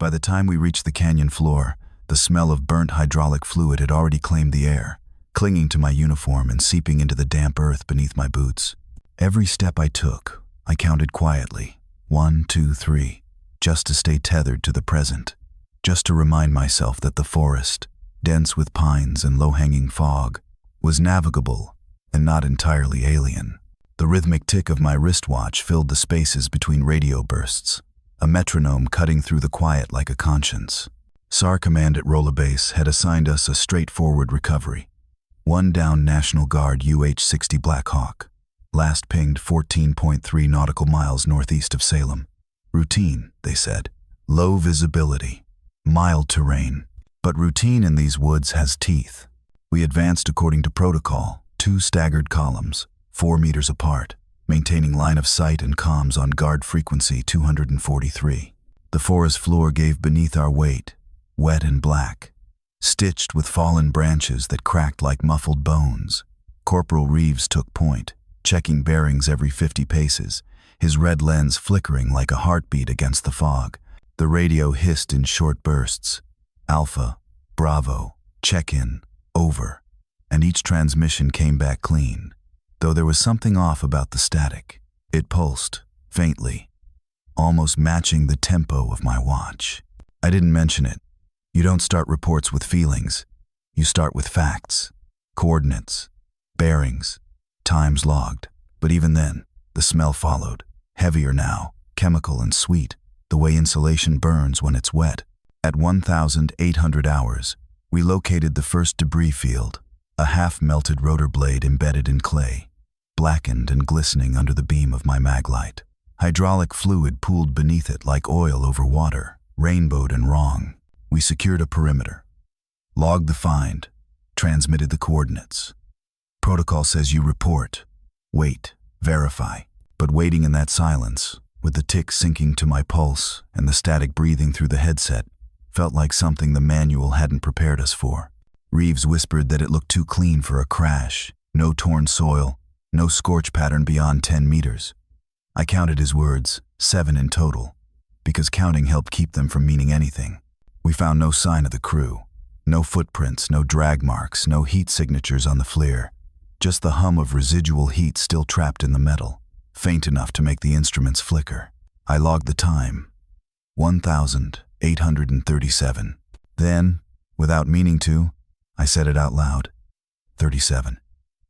By the time we reached the canyon floor, the smell of burnt hydraulic fluid had already claimed the air, clinging to my uniform and seeping into the damp earth beneath my boots. Every step I took, I counted quietly, 1, 2, 3, just to stay tethered to the present, just to remind myself that the forest, dense with pines and low-hanging fog, was navigable and not entirely alien. The rhythmic tick of my wristwatch filled the spaces between radio bursts, a metronome cutting through the quiet like a conscience. SAR Command at Rolla Base had assigned us a straightforward recovery. 1 down National Guard UH-60 Black Hawk, last pinged 14.3 nautical miles northeast of Salem. Routine, they said. Low visibility. Mild terrain. But routine in these woods has teeth. We advanced according to protocol, 2 staggered columns, 4 meters apart, maintaining line of sight and comms on guard frequency 243. The forest floor gave beneath our weight, wet and black, stitched with fallen branches that cracked like muffled bones. Corporal Reeves took point, checking bearings every 50 paces, his red lens flickering like a heartbeat against the fog. The radio hissed in short bursts. Alpha, Bravo, check-in, over, and each transmission came back clean, though there was something off about the static. It pulsed, faintly, almost matching the tempo of my watch. I didn't mention it. You don't start reports with feelings. You start with facts, coordinates, bearings, times logged. But even then, the smell followed, heavier now, chemical and sweet, the way insulation burns when it's wet. At 1,800 hours, we located the first debris field, a half-melted rotor blade embedded in clay, blackened and glistening under the beam of my maglite. Hydraulic fluid pooled beneath it like oil over water, rainbowed and wrong. We secured a perimeter, logged the find, transmitted the coordinates. Protocol says you report, wait, verify. But waiting in that silence, with the tick sinking to my pulse and the static breathing through the headset, felt like something the manual hadn't prepared us for. Reeves whispered that it looked too clean for a crash, no torn soil, no scorch pattern beyond 10 meters. I counted his words, 7 in total, because counting helped keep them from meaning anything. We found no sign of the crew, no footprints, no drag marks, no heat signatures on the FLIR, just the hum of residual heat still trapped in the metal, faint enough to make the instruments flicker. I logged the time, 1,837. Then, without meaning to, I said it out loud, 37.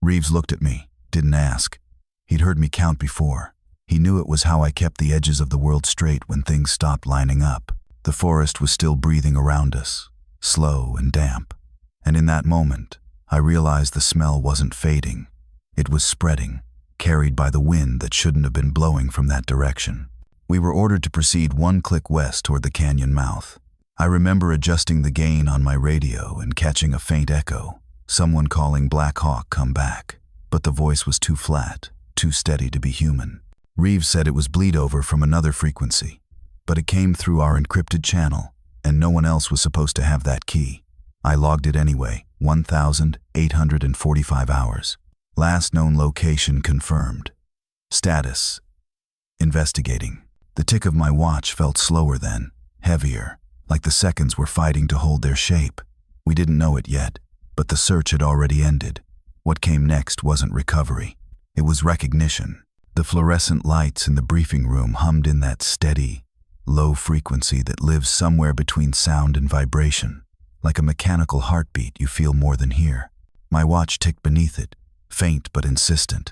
Reeves looked at me, didn't ask. He'd heard me count before. He knew it was how I kept the edges of the world straight when things stopped lining up. The forest was still breathing around us, slow and damp. And in that moment, I realized the smell wasn't fading. It was spreading, carried by the wind that shouldn't have been blowing from that direction. We were ordered to proceed 1 click west toward the canyon mouth. I remember adjusting the gain on my radio and catching a faint echo, someone calling Black Hawk come back. But the voice was too flat, too steady to be human. Reeves said it was bleed over from another frequency, but it came through our encrypted channel, and no one else was supposed to have that key. I logged it anyway, 1,845 hours. Last known location confirmed. Status: investigating. The tick of my watch felt slower then, heavier, like the seconds were fighting to hold their shape. We didn't know it yet, but the search had already ended. What came next wasn't recovery. It was recognition. The fluorescent lights in the briefing room hummed in that steady, low frequency that lives somewhere between sound and vibration, like a mechanical heartbeat you feel more than hear. My watch ticked beneath it, faint but insistent,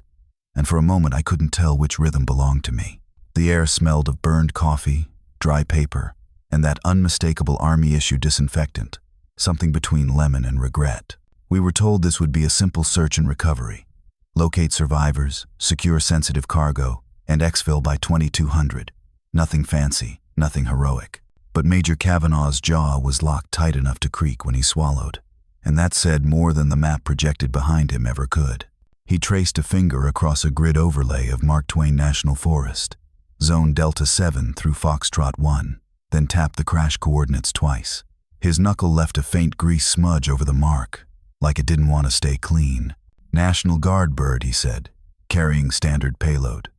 and for a moment I couldn't tell which rhythm belonged to me. The air smelled of burned coffee, dry paper, and that unmistakable Army-issue disinfectant, something between lemon and regret. We were told this would be a simple search and recovery. Locate survivors, secure sensitive cargo, and exfil by 2200. Nothing fancy, nothing heroic. But Major Kavanaugh's jaw was locked tight enough to creak when he swallowed, and that said more than the map projected behind him ever could. He traced a finger across a grid overlay of Mark Twain National Forest, Zone Delta 7 through Foxtrot 1, then tapped the crash coordinates twice. His knuckle left a faint grease smudge over the mark, like it didn't want to stay clean. National Guard bird, he said, carrying standard payload.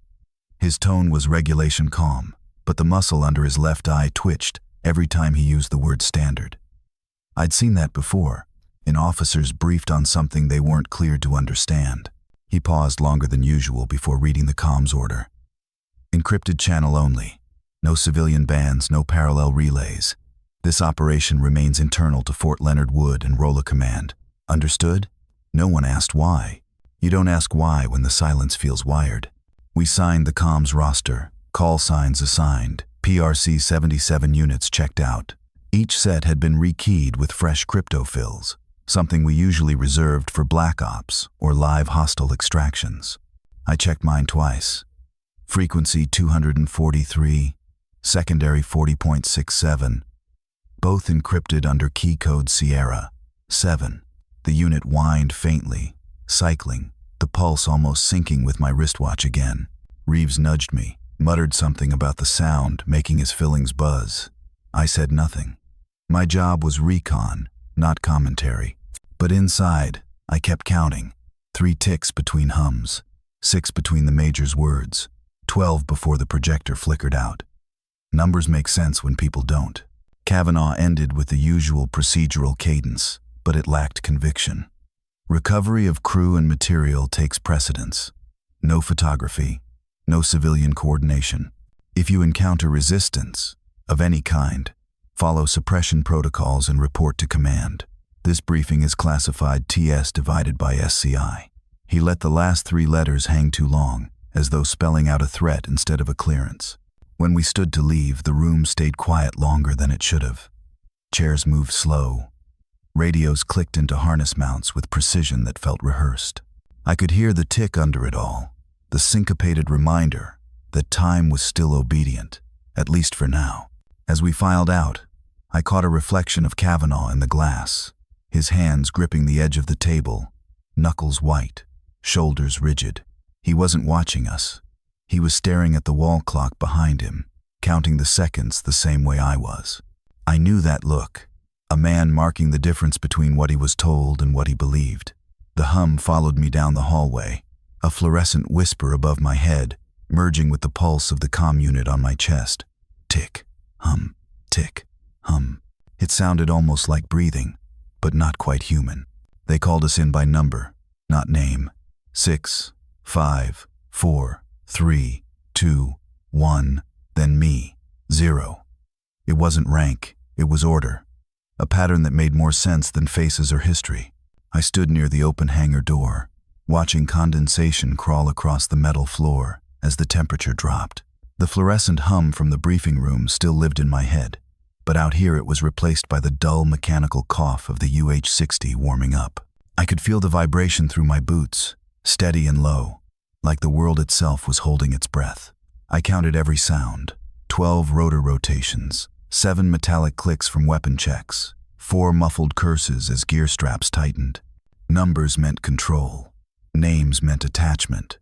His tone was regulation calm, but the muscle under his left eye twitched, every time he used the word standard. I'd seen that before, in officers briefed on something they weren't cleared to understand. He paused longer than usual before reading the comms order. Encrypted channel only. No civilian bands, no parallel relays. This operation remains internal to Fort Leonard Wood and Rolla Command. Understood? No one asked why. You don't ask why when the silence feels wired. We signed the comms roster, call signs assigned, PRC 77 units checked out. Each set had been rekeyed with fresh crypto fills, something we usually reserved for black ops or live hostile extractions. I checked mine twice. Frequency 243, secondary 40.67, both encrypted under key code Sierra 7. The unit whined faintly, cycling, the pulse almost syncing with my wristwatch again. Reeves nudged me, muttered something about the sound making his fillings buzz. I said nothing. My job was recon, not commentary. But inside, I kept counting. 3 ticks between hums, 6 between the major's words, 12 before the projector flickered out. Numbers make sense when people don't. Kavanaugh ended with the usual procedural cadence, but it lacked conviction. Recovery of crew and material takes precedence. No photography, no civilian coordination. If you encounter resistance, of any kind, follow suppression protocols and report to command. This briefing is classified TS divided by SCI. He let the last 3 letters hang too long, as though spelling out a threat instead of a clearance. When we stood to leave, the room stayed quiet longer than it should have. Chairs moved slow. Radios clicked into harness mounts with precision that felt rehearsed. I could hear the tick under it all, the syncopated reminder that time was still obedient, at least for now. As we filed out, I caught a reflection of Kavanaugh in the glass, his hands gripping the edge of the table, knuckles white, shoulders rigid. He wasn't watching us. He was staring at the wall clock behind him, counting the seconds the same way I was. I knew that look, a man marking the difference between what he was told and what he believed. The hum followed me down the hallway, a fluorescent whisper above my head, merging with the pulse of the comm unit on my chest. Tick, hum, tick, hum. It sounded almost like breathing, but not quite human. They called us in by number, not name. 6, 5, 4, 3, 2, 1, then me, 0. It wasn't rank, it was order. A pattern that made more sense than faces or history. I stood near the open hangar door, watching condensation crawl across the metal floor as the temperature dropped. The fluorescent hum from the briefing room still lived in my head, but out here it was replaced by the dull mechanical cough of the UH-60 warming up. I could feel the vibration through my boots, steady and low, like the world itself was holding its breath. I counted every sound, 12 rotor rotations, 7 metallic clicks from weapon checks, 4 muffled curses as gear straps tightened. Numbers meant control. Names meant attachment.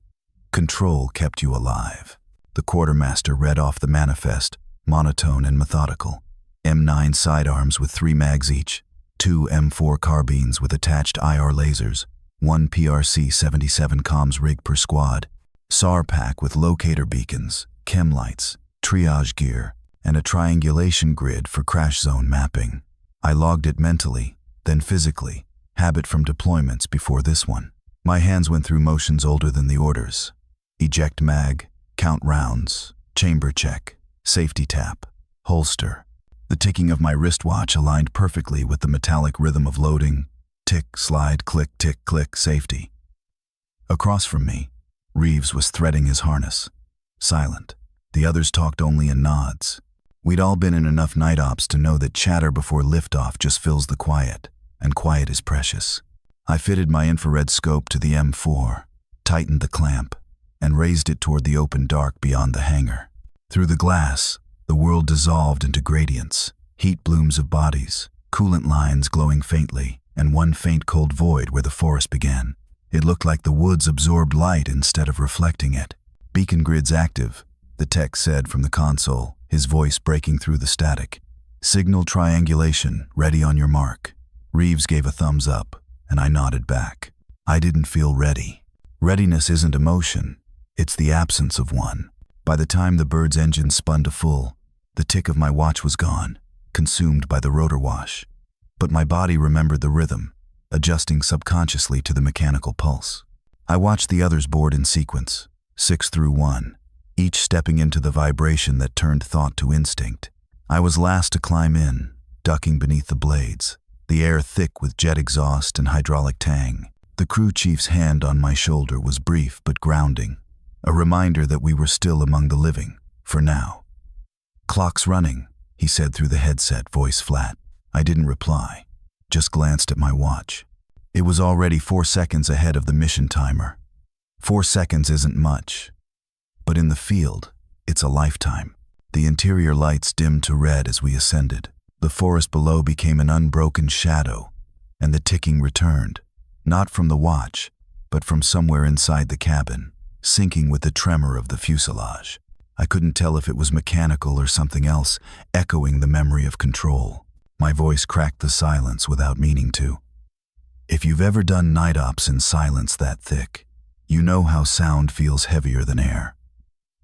Control kept you alive. The quartermaster read off the manifest, monotone and methodical. M9 sidearms with 3 mags each, 2 M4 carbines with attached IR lasers, 1 PRC 77 comms rig per squad, SAR pack with locator beacons, chem lights, triage gear, and a triangulation grid for crash zone mapping. I logged it mentally, then physically, habit from deployments before this one. My hands went through motions older than the orders. Eject mag, count rounds, chamber check, safety tap, holster. The ticking of my wristwatch aligned perfectly with the metallic rhythm of loading, tick, slide, click, tick, click, safety. Across from me, Reeves was threading his harness, silent. The others talked only in nods. We'd all been in enough night ops to know that chatter before liftoff just fills the quiet, and quiet is precious. I fitted my infrared scope to the M4, tightened the clamp, and raised it toward the open dark beyond the hangar. Through the glass, the world dissolved into gradients, heat blooms of bodies, coolant lines glowing faintly, and one faint cold void where the forest began. It looked like the woods absorbed light instead of reflecting it. Beacon grids active, the tech said from the console, his voice breaking through the static. Signal triangulation, ready on your mark. Reeves gave a thumbs up, and I nodded back. I didn't feel ready. Readiness isn't emotion, it's the absence of one. By the time the bird's engine spun to full, the tick of my watch was gone. consumed by the rotor wash. But my body remembered the rhythm, adjusting subconsciously to the mechanical pulse. I watched the others board in sequence, 6 through 1, each stepping into the vibration that turned thought to instinct. I was last to climb in, ducking beneath the blades, the air thick with jet exhaust and hydraulic tang. The crew chief's hand on my shoulder was brief but grounding, a reminder that we were still among the living, for now. "Clock's running," he said through the headset, voice flat. I didn't reply, just glanced at my watch. It was already 4 seconds ahead of the mission timer. 4 seconds isn't much, but in the field, it's a lifetime. The interior lights dimmed to red as we ascended. The forest below became an unbroken shadow, and the ticking returned, not from the watch, but from somewhere inside the cabin, syncing with the tremor of the fuselage. I couldn't tell if it was mechanical or something else, echoing the memory of control. My voice cracked the silence without meaning to. If you've ever done night ops in silence that thick, you know how sound feels heavier than air.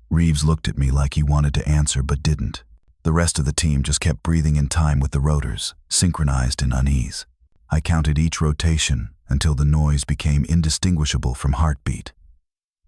Reeves looked at me like he wanted to answer but didn't. The rest of the team just kept breathing in time with the rotors, synchronized in unease. I counted each rotation until the noise became indistinguishable from heartbeat,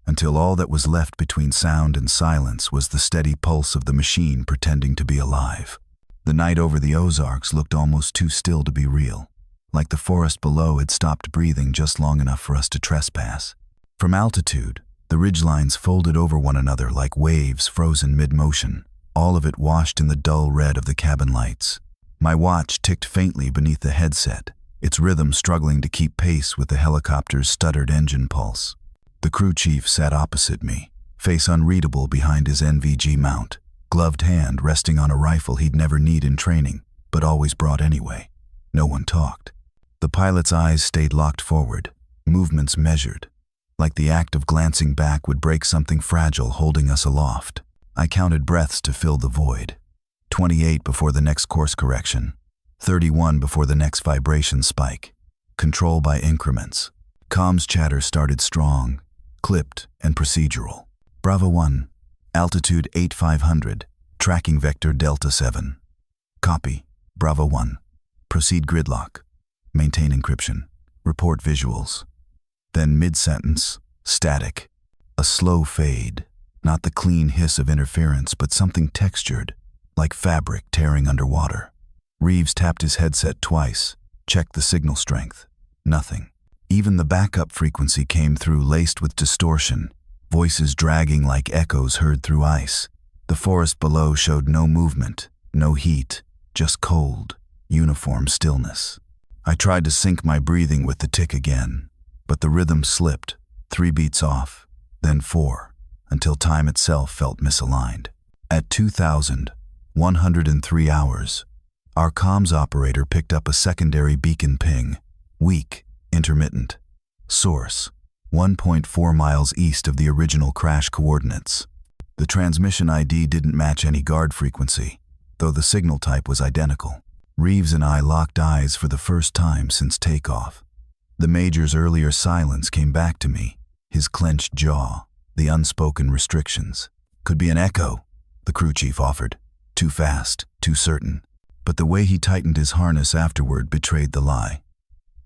until all that was left between sound and silence was the steady pulse of the machine pretending to be alive. The night over the Ozarks looked almost too still to be real, like the forest below had stopped breathing just long enough for us to trespass. From altitude, the ridgelines folded over one another like waves frozen mid-motion, all of it washed in the dull red of the cabin lights. My watch ticked faintly beneath the headset, its rhythm struggling to keep pace with the helicopter's stuttered engine pulse. The crew chief sat opposite me, face unreadable behind his NVG mount, gloved hand resting on a rifle he'd never need in training, but always brought anyway. No one talked. The pilot's eyes stayed locked forward, movements measured, like the act of glancing back would break something fragile holding us aloft. I counted breaths to fill the void. 28 before the next course correction, 31 before the next vibration spike. Control by increments. Comms chatter started strong, clipped and procedural. Bravo 1, altitude 8500, tracking vector Delta 7. Copy, Bravo 1. Proceed gridlock. Maintain encryption. Report visuals. Then mid-sentence, static. A slow fade. Not the clean hiss of interference, but something textured, like fabric tearing underwater. Reeves tapped his headset twice, checked the signal strength. Nothing. Even the backup frequency came through laced with distortion, voices dragging like echoes heard through ice. The forest below showed no movement, no heat, just cold, uniform stillness. I tried to sync my breathing with the tick again, but the rhythm slipped, 3 beats off, then 4, until time itself felt misaligned. At 2,103 hours, our comms operator picked up a secondary beacon ping, weak, intermittent. Source, 1.4 miles east of the original crash coordinates. The transmission ID didn't match any guard frequency, though the signal type was identical. Reeves and I locked eyes for the first time since takeoff. The Major's earlier silence came back to me, his clenched jaw, the unspoken restrictions. Could be an echo, the crew chief offered. Too fast, too certain. But the way he tightened his harness afterward betrayed the lie.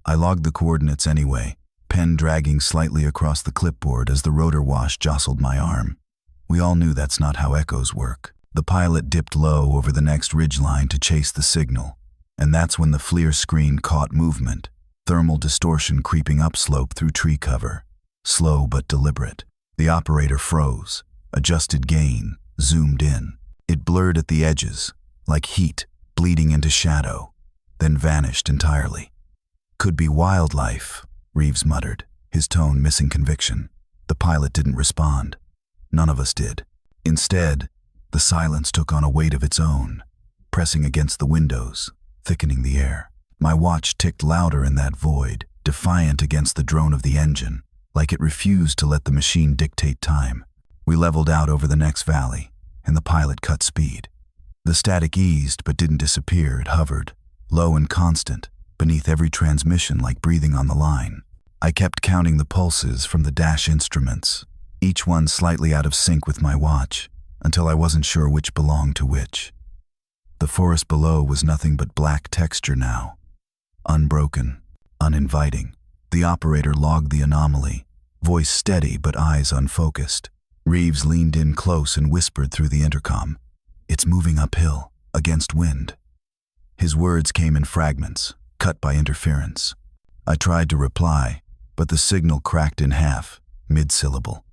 I logged the coordinates anyway, pen dragging slightly across the clipboard as the rotor wash jostled my arm. We all knew that's not how echoes work. The pilot dipped low over the next ridgeline to chase the signal, and that's when the FLIR screen caught movement, thermal distortion creeping upslope through tree cover. Slow but deliberate. The operator froze, adjusted gain, zoomed in. It blurred at the edges, like heat bleeding into shadow, then vanished entirely. Could be wildlife, Reeves muttered, his tone missing conviction. The pilot didn't respond. None of us did. Instead, the silence took on a weight of its own, pressing against the windows, thickening the air. My watch ticked louder in that void, defiant against the drone of the engine, like it refused to let the machine dictate time. We leveled out over the next valley, and the pilot cut speed. The static eased but didn't disappear. It hovered, low and constant, beneath every transmission like breathing on the line. I kept counting the pulses from the dash instruments, each one slightly out of sync with my watch, until I wasn't sure which belonged to which. The forest below was nothing but black texture now, unbroken, uninviting. The operator logged the anomaly, voice steady but eyes unfocused. Reeves leaned in close and whispered through the intercom, "It's moving uphill, against wind." His words came in fragments, cut by interference. I tried to reply, but the signal cracked in half, mid-syllable.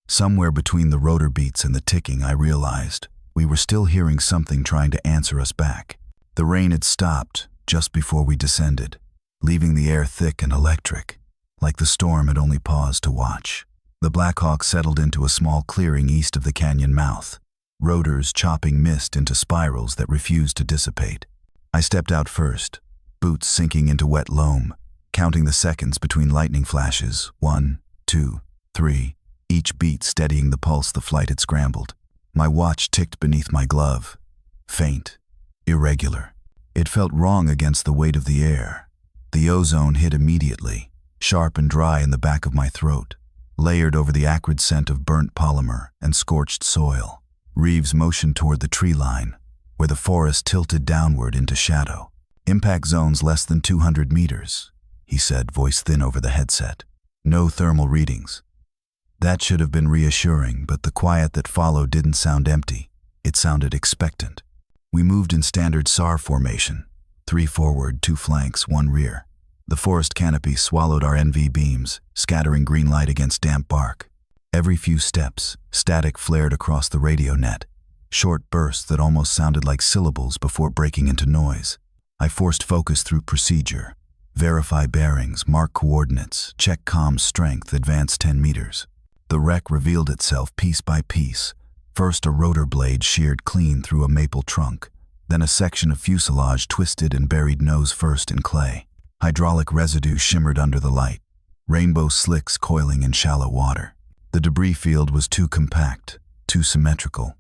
Somewhere between the rotor beats and the ticking, I realized we were still hearing something trying to answer us back. The rain had stopped just before we descended, leaving the air thick and electric, like the storm had only paused to watch. The Black Hawk settled into a small clearing east of the canyon mouth, rotors chopping mist into spirals that refused to dissipate. I stepped out first, boots sinking into wet loam, counting the seconds between lightning flashes, 1, 2, 3, each beat steadying the pulse the flight had scrambled. My watch ticked beneath my glove, faint, irregular. It felt wrong against the weight of the air. The ozone hit immediately, sharp and dry in the back of my throat, layered over the acrid scent of burnt polymer and scorched soil. Reeves motioned toward the tree line, where the forest tilted downward into shadow. "Impact zones less than 200 meters, he said, voice thin over the headset. "No thermal readings." That should have been reassuring, but the quiet that followed didn't sound empty. It sounded expectant. We moved in standard SAR formation, 3 forward, 2 flanks, 1 rear. The forest canopy swallowed our NV beams, scattering green light against damp bark. Every few steps, static flared across the radio net, short bursts that almost sounded like syllables before breaking into noise. I forced focus through procedure. Verify bearings, mark coordinates, check comm strength, advance 10 meters. The wreck revealed itself piece by piece. First a rotor blade sheared clean through a maple trunk, then a section of fuselage twisted and buried nose first in clay. Hydraulic residue shimmered under the light, rainbow slicks coiling in shallow water. The debris field was too compact, too symmetrical.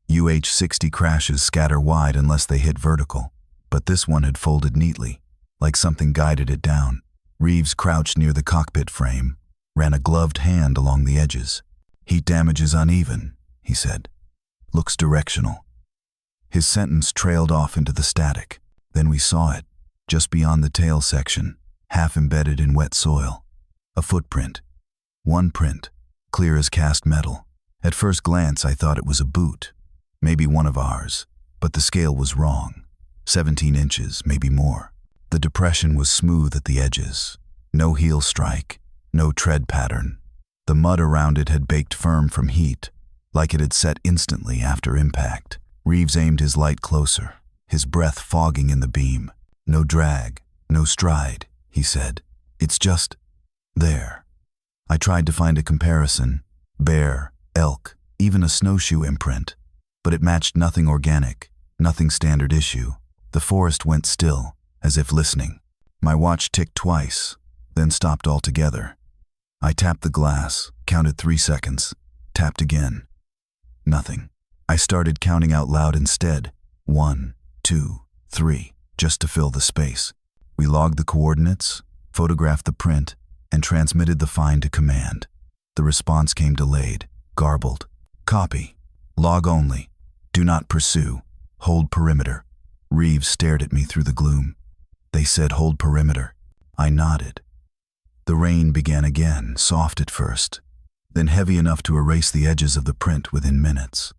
UH-60 crashes scatter wide unless they hit vertical, but this one had folded neatly, like something guided it down. Reeves crouched near the cockpit frame, ran a gloved hand along the edges. "Heat damage is uneven," he said. "Looks directional." His sentence trailed off into the static. Then we saw it, just beyond the tail section, half embedded in wet soil. A footprint. One print, clear as cast metal. At first glance, I thought it was a boot, maybe one of ours, but the scale was wrong. 17 inches, maybe more. The depression was smooth at the edges. No heel strike, no tread pattern. The mud around it had baked firm from heat, like it had set instantly after impact. Reeves aimed his light closer, his breath fogging in the beam. "No drag, no stride," he said. "It's just there." I tried to find a comparison. Bear, elk, even a snowshoe imprint. But it matched nothing organic, nothing standard issue. The forest went still, as if listening. My watch ticked twice, then stopped altogether. I tapped the glass, counted 3 seconds, tapped again. Nothing. I started counting out loud instead. 1, 2, 3, just to fill the space. We logged the coordinates, photographed the print, and transmitted the find to command. The response came delayed, garbled. "Copy. Log only. Do not pursue. Hold perimeter." Reeves stared at me through the gloom. "They said hold perimeter." I nodded. The rain began again, soft at first, then heavy enough to erase the edges of the print within minutes.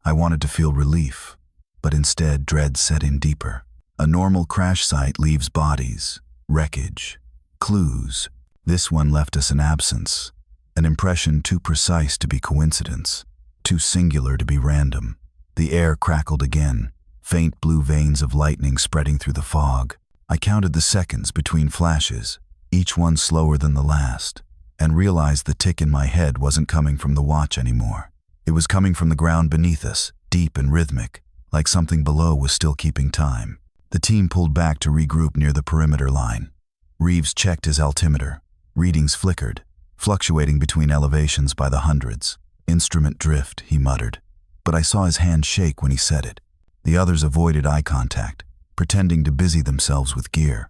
I wanted to feel relief, but instead dread set in deeper. A normal crash site leaves bodies, wreckage, clues. This one left us an absence, an impression too precise to be coincidence, too singular to be random. The air crackled again, faint blue veins of lightning spreading through the fog. I counted the seconds between flashes, each one slower than the last, and realized the tick in my head wasn't coming from the watch anymore. It was coming from the ground beneath us, deep and rhythmic, like something below was still keeping time. The team pulled back to regroup near the perimeter line. Reeves checked his altimeter. Readings flickered, fluctuating between elevations by the hundreds. "Instrument drift," he muttered, but I saw his hand shake when he said it. The others avoided eye contact, pretending to busy themselves with gear.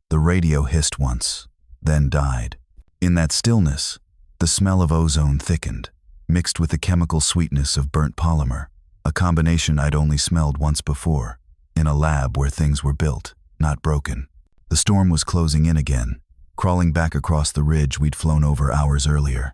The radio hissed once, then died. In that stillness, the smell of ozone thickened, mixed with the chemical sweetness of burnt polymer. a combination I'd only smelled once before, in a lab where things were built, not broken. The storm was closing in again, crawling back across the ridge we'd flown over hours earlier.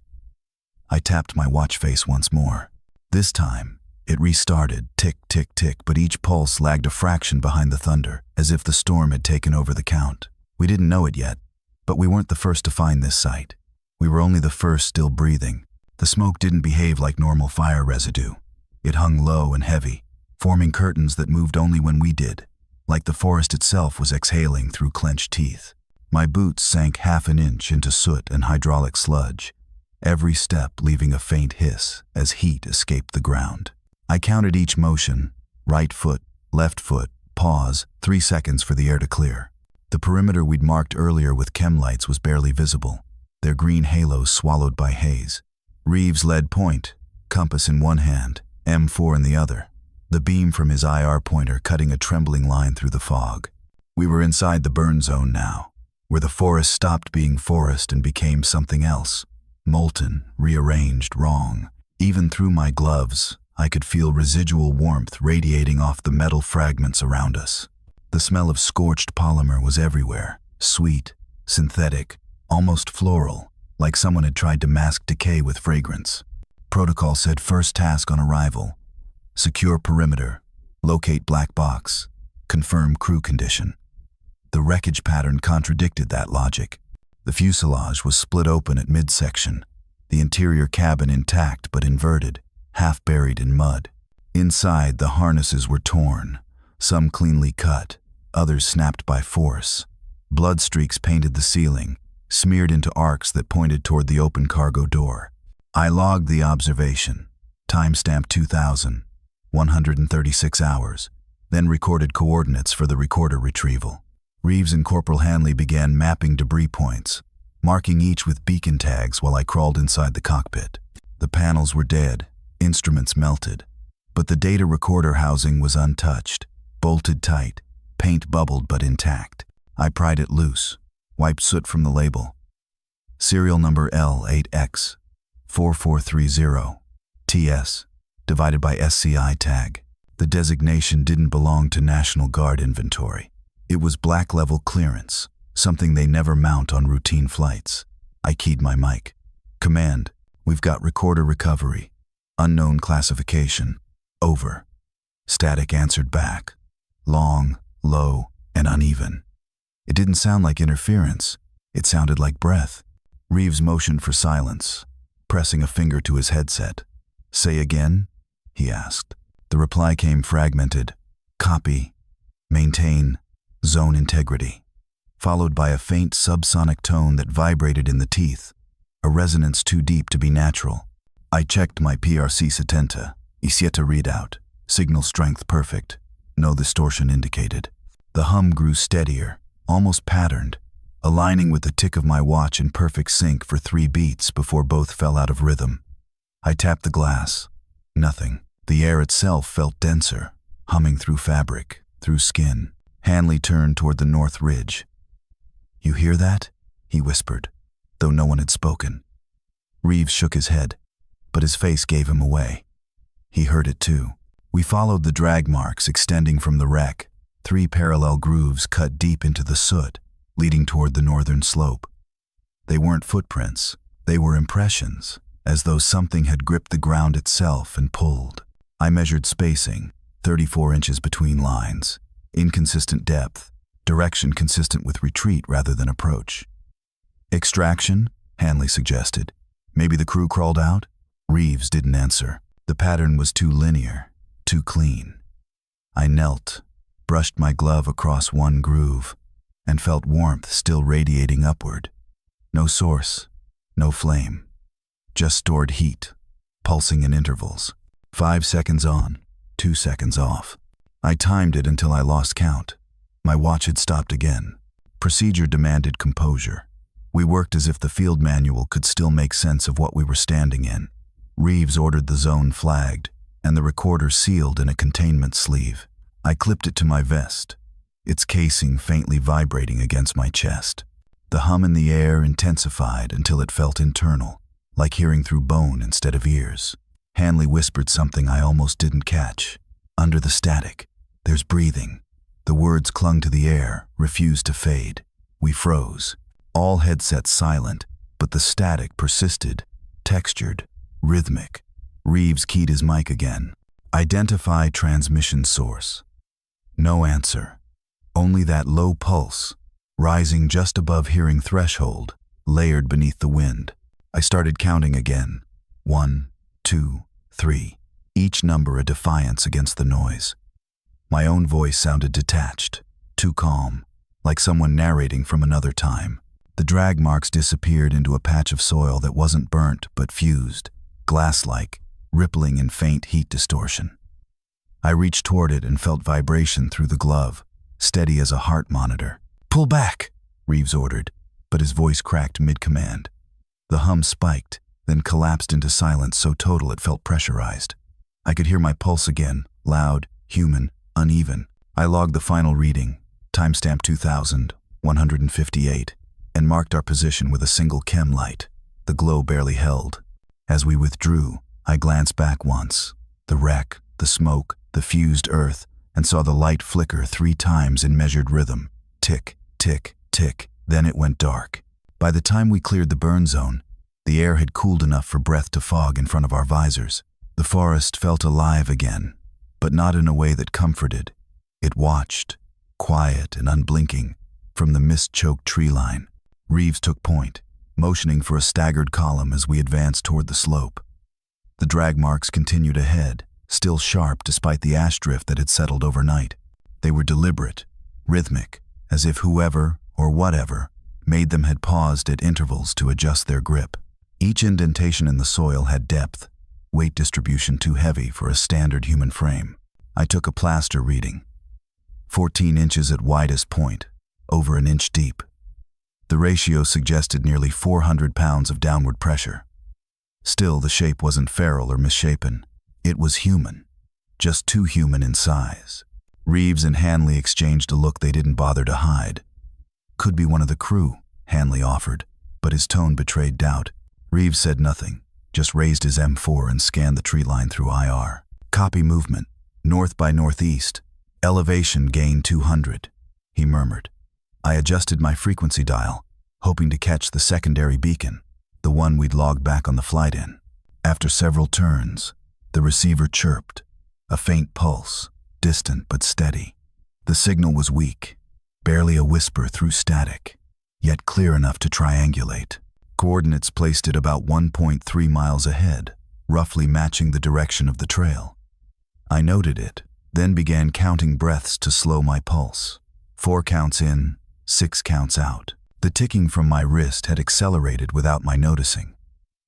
I tapped my watch face once more. This time, it restarted, tick, tick, tick, but each pulse lagged a fraction behind the thunder, as if the storm had taken over the count. We didn't know it yet, but we weren't the first to find this site. We were only the first still breathing. The smoke didn't behave like normal fire residue. It hung low and heavy, forming curtains that moved only when we did, like the forest itself was exhaling through clenched teeth. My boots sank half an inch into soot and hydraulic sludge, every step leaving a faint hiss as heat escaped the ground. I counted each motion: right foot, left foot, pause, 3 seconds for the air to clear. The perimeter we'd marked earlier with chem lights was barely visible, their green halos swallowed by haze. Reeves led point, compass in one hand, M4 in the other, the beam from his IR pointer cutting a trembling line through the fog. We were inside the burn zone now, where the forest stopped being forest and became something else, molten, rearranged, wrong. Even through my gloves, I could feel residual warmth radiating off the metal fragments around us. The smell of scorched polymer was everywhere, sweet, synthetic, almost floral, like someone had tried to mask decay with fragrance. Protocol said first task on arrival: secure perimeter, locate black box, confirm crew condition. The wreckage pattern contradicted that logic. The fuselage was split open at midsection, the interior cabin intact but inverted, half buried in mud. Inside, the harnesses were torn, some cleanly cut, others snapped by force. Blood streaks painted the ceiling, smeared into arcs that pointed toward the open cargo door. I logged the observation, timestamp 2000, 136 hours, then recorded coordinates for the recorder retrieval. Reeves and Corporal Hanley began mapping debris points, marking each with beacon tags while I crawled inside the cockpit. The panels were dead, instruments melted, but the data recorder housing was untouched, bolted tight, paint bubbled but intact. I pried it loose, wiped soot from the label. Serial number L8X4430, TS, divided by SCI tag. The designation didn't belong to National Guard inventory. It was black level clearance, something they never mount on routine flights. I keyed my mic. Command, we've got recorder recovery. Unknown classification. Over. Static answered back. Long, low, and uneven. It didn't sound like interference. It sounded like breath. Reeves motioned for silence, pressing a finger to his headset. Say again? He asked. The reply came fragmented. Copy. Maintain. Zone integrity. Followed by a faint subsonic tone that vibrated in the teeth, a resonance too deep to be natural. I checked my PRC-70, Isieta readout, signal strength perfect, no distortion indicated. The hum grew steadier, almost patterned, aligning with the tick of my watch in perfect sync for 3 beats before both fell out of rhythm. I tapped the glass. Nothing. The air itself felt denser, humming through fabric, through skin. Hanley turned toward the north ridge. You hear that? He whispered, though no one had spoken. Reeves shook his head, but his face gave him away. He heard it too. We followed the drag marks extending from the wreck, 3 parallel grooves cut deep into the soot, leading toward the northern slope. They weren't footprints, they were impressions, as though something had gripped the ground itself and pulled. I measured spacing, 34 inches between lines, inconsistent depth, direction consistent with retreat rather than approach. Extraction? Hanley suggested. Maybe the crew crawled out? Reeves didn't answer. The pattern was too linear, too clean. I knelt, brushed my glove across one groove, and felt warmth still radiating upward. No source, no flame, just stored heat, pulsing in intervals. 5 seconds on, 2 seconds off. I timed it until I lost count. My watch had stopped again. Procedure demanded composure. We worked as if the field manual could still make sense of what we were standing in. Reeves ordered the zone flagged, and the recorder sealed in a containment sleeve. I clipped it to my vest, its casing faintly vibrating against my chest. The hum in the air intensified until it felt internal, like hearing through bone instead of ears. Hanley whispered something I almost didn't catch. Under the static, there's breathing. The words clung to the air, refused to fade. We froze. All headsets silent, but the static persisted, textured, rhythmic. Reeves keyed his mic again. Identify transmission source. No answer. Only that low pulse, rising just above hearing threshold, layered beneath the wind. I started counting again. 1, 2, 3. Each number a defiance against the noise. My own voice sounded detached, too calm, like someone narrating from another time. The drag marks disappeared into a patch of soil that wasn't burnt but fused, glass-like, rippling in faint heat distortion. I reached toward it and felt vibration through the glove, steady as a heart monitor. "Pull back," Reeves ordered, but his voice cracked mid-command. The hum spiked, then collapsed into silence so total it felt pressurized. I could hear my pulse again, loud, human, uneven. I logged the final reading, timestamp 2158, and marked our position with a single chem light. The glow barely held. As we withdrew, I glanced back once. The wreck, the smoke, the fused earth, and saw the light flicker 3 times in measured rhythm. Tick, tick, tick. Then it went dark. By the time we cleared the burn zone, the air had cooled enough for breath to fog in front of our visors. The forest felt alive again, but not in a way that comforted. It watched, quiet and unblinking, from the mist-choked tree line. Reeves took point, motioning for a staggered column as we advanced toward the slope. The drag marks continued ahead, still sharp despite the ash drift that had settled overnight. They were deliberate, rhythmic, as if whoever, or whatever, made them had paused at intervals to adjust their grip. Each indentation in the soil had depth, weight distribution too heavy for a standard human frame. I took a plaster reading. 14 inches at widest point, over an inch deep. The ratio suggested nearly 400 pounds of downward pressure. Still, the shape wasn't feral or misshapen. It was human, just too human in size. Reeves and Hanley exchanged a look they didn't bother to hide. "Could be one of the crew," Hanley offered, but his tone betrayed doubt. Reeves said nothing, just raised his M4 and scanned the tree line through IR. "Copy movement, north by northeast, elevation gain 200, he murmured. I adjusted my frequency dial, hoping to catch the secondary beacon, the one we'd logged back on the flight in. After several turns, the receiver chirped, a faint pulse, distant but steady. The signal was weak, barely a whisper through static, yet clear enough to triangulate. Coordinates placed it about 1.3 miles ahead, roughly matching the direction of the trail. I noted it, then began counting breaths to slow my pulse. 4 counts in, 6 counts out. The ticking from my wrist had accelerated without my noticing.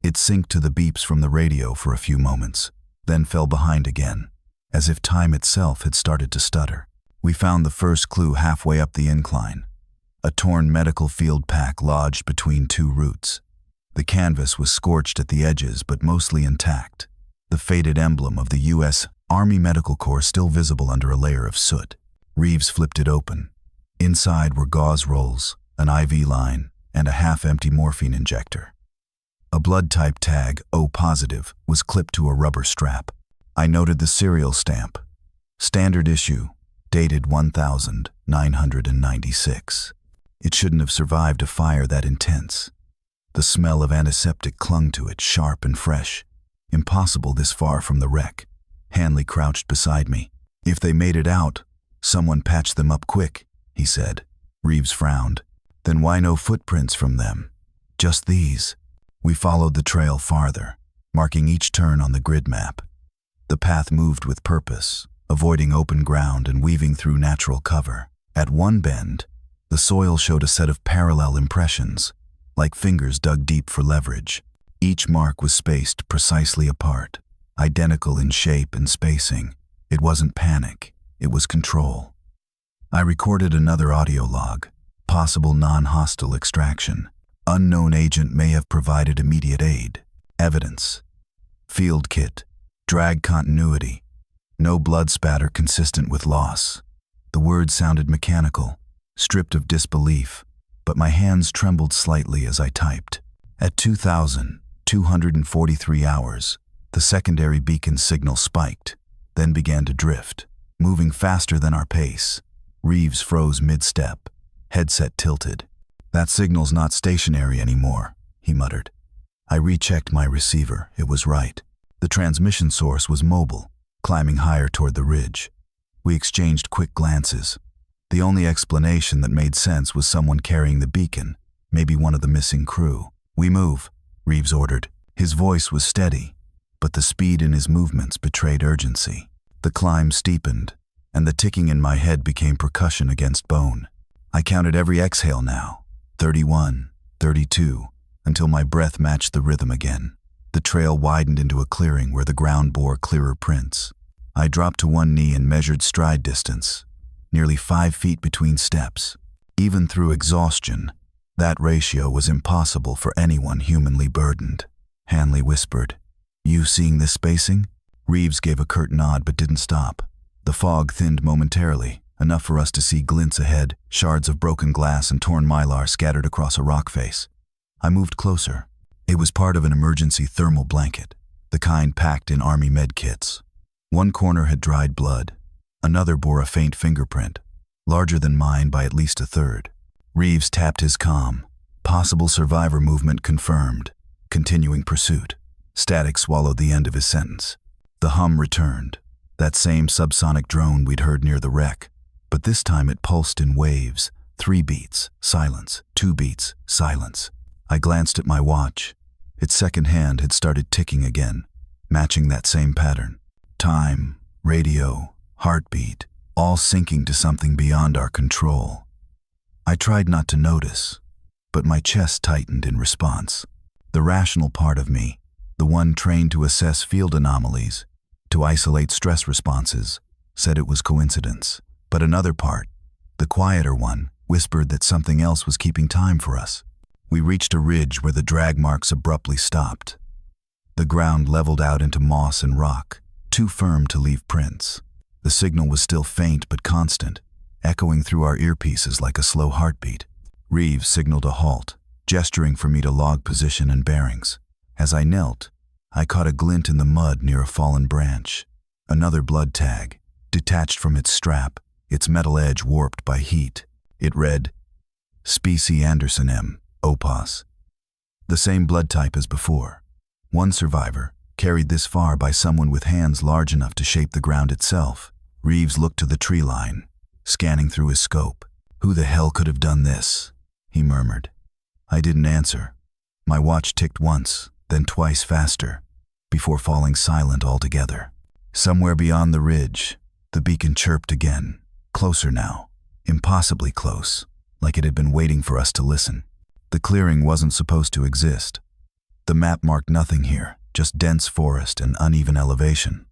It synced to the beeps from the radio for a few moments, then fell behind again, as if time itself had started to stutter. We found the first clue halfway up the incline. A torn medical field pack lodged between 2 roots. The canvas was scorched at the edges but mostly intact, the faded emblem of the U.S. Army Medical Corps still visible under a layer of soot. Reeves flipped it open. Inside were gauze rolls, an IV line, and a half-empty morphine injector. A blood type tag, O positive, was clipped to a rubber strap. I noted the serial stamp. Standard issue, dated 1996. It shouldn't have survived a fire that intense. The smell of antiseptic clung to it, sharp and fresh. Impossible this far from the wreck. Hanley crouched beside me. "If they made it out, someone patched them up quick," he said. Reeves frowned. "Then why no footprints from them? Just these." We followed the trail farther, marking each turn on the grid map. The path moved with purpose, avoiding open ground and weaving through natural cover. At one bend, the soil showed a set of parallel impressions, like fingers dug deep for leverage. Each mark was spaced precisely apart, identical in shape and spacing. It wasn't panic, it was control. I recorded another audio log, possible non-hostile extraction. Unknown agent may have provided immediate aid. Evidence. Field kit. Drag continuity. No blood spatter consistent with loss. The words sounded mechanical, stripped of disbelief, but my hands trembled slightly as I typed. At 2,243 hours, The secondary beacon signal spiked, then began to drift, moving faster than our pace. Reeves froze mid-step, headset tilted. "That signal's not stationary anymore," he muttered. I rechecked my receiver. It was right. The transmission source was mobile, climbing higher toward the ridge. We exchanged quick glances. The only explanation that made sense was someone carrying the beacon, maybe one of the missing crew. "We move," Reeves ordered. His voice was steady, but the speed in his movements betrayed urgency. The climb steepened, and the ticking in my head became percussion against bone. I counted every exhale now, 31, 32, until my breath matched the rhythm again. The trail widened into a clearing where the ground bore clearer prints. I dropped to one knee and measured stride distance, nearly 5 feet between steps. Even through exhaustion, that ratio was impossible for anyone humanly burdened. Hanley whispered, "You seeing this spacing?" Reeves gave a curt nod but didn't stop. The fog thinned momentarily, enough for us to see glints ahead, shards of broken glass and torn mylar scattered across a rock face. I moved closer. It was part of an emergency thermal blanket, the kind packed in army med kits. One corner had dried blood. Another bore a faint fingerprint, larger than mine by at least a third. Reeves tapped his comm. Possible survivor movement confirmed. Continuing pursuit. Static swallowed the end of his sentence. The hum returned. That same subsonic drone we'd heard near the wreck. But this time it pulsed in waves. 3 beats, silence. 2 beats, silence. I glanced at my watch. Its second hand had started ticking again, matching that same pattern. Time, radio, heartbeat, all syncing to something beyond our control. I tried not to notice, but my chest tightened in response. The rational part of me, the one trained to assess field anomalies, to isolate stress responses, said it was coincidence. But another part, the quieter one, whispered that something else was keeping time for us. We reached a ridge where the drag marks abruptly stopped. The ground leveled out into moss and rock, too firm to leave prints. The signal was still faint but constant, echoing through our earpieces like a slow heartbeat. Reeves signaled a halt, gesturing for me to log position and bearings. As I knelt, I caught a glint in the mud near a fallen branch. Another blood tag, detached from its strap, its metal edge warped by heat. It read, Specie Anderson M. Opos. The same blood type as before. One survivor, carried this far by someone with hands large enough to shape the ground itself. Reeves looked to the tree line, scanning through his scope. "Who the hell could have done this?" he murmured. I didn't answer. My watch ticked once, then twice faster, before falling silent altogether. Somewhere beyond the ridge, the beacon chirped again, closer now, impossibly close, like it had been waiting for us to listen. The clearing wasn't supposed to exist. The map marked nothing here, just dense forest and uneven elevation.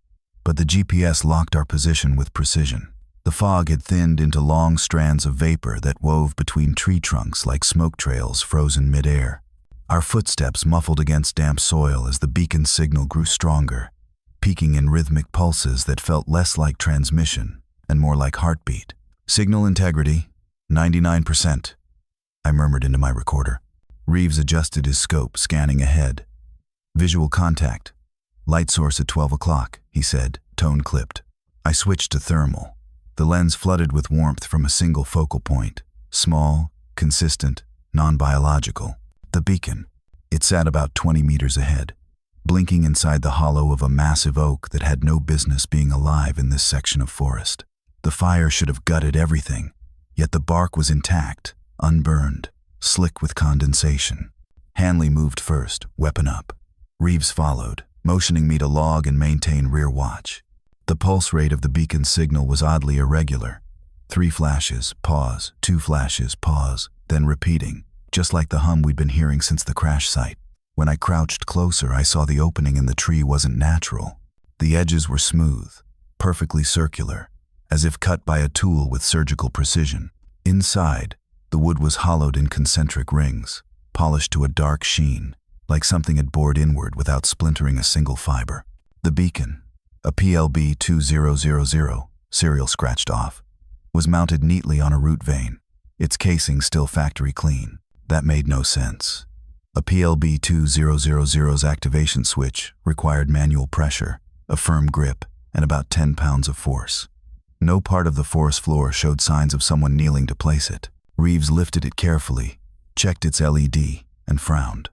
But the GPS locked our position with precision. The fog had thinned into long strands of vapor that wove between tree trunks like smoke trails frozen midair. Our footsteps muffled against damp soil as the beacon signal grew stronger, peaking in rhythmic pulses that felt less like transmission and more like heartbeat. "Signal integrity, 99%. I murmured into my recorder. Reeves adjusted his scope, scanning ahead. "Visual contact. Light source at 12 o'clock, he said, tone clipped. I switched to thermal. The lens flooded with warmth from a single focal point. Small, consistent, non-biological. The beacon. It sat about 20 meters ahead, blinking inside the hollow of a massive oak that had no business being alive in this section of forest. The fire should have gutted everything, yet the bark was intact, unburned, slick with condensation. Hanley moved first, weapon up. Reeves followed, motioning me to log and maintain rear watch. The pulse rate of the beacon signal was oddly irregular. 3 flashes, pause, 2 flashes, pause, then repeating, just like the hum we'd been hearing since the crash site. When I crouched closer, I saw the opening in the tree wasn't natural. The edges were smooth, perfectly circular, as if cut by a tool with surgical precision. Inside, the wood was hollowed in concentric rings, polished to a dark sheen, like something had bored inward without splintering a single fiber. The beacon, a PLB 2000, serial scratched off, was mounted neatly on a root vein, its casing still factory clean. That made no sense. A PLB-2000's activation switch required manual pressure, a firm grip, and about 10 pounds of force. No part of the forest floor showed signs of someone kneeling to place it. Reeves lifted it carefully, checked its LED, and frowned.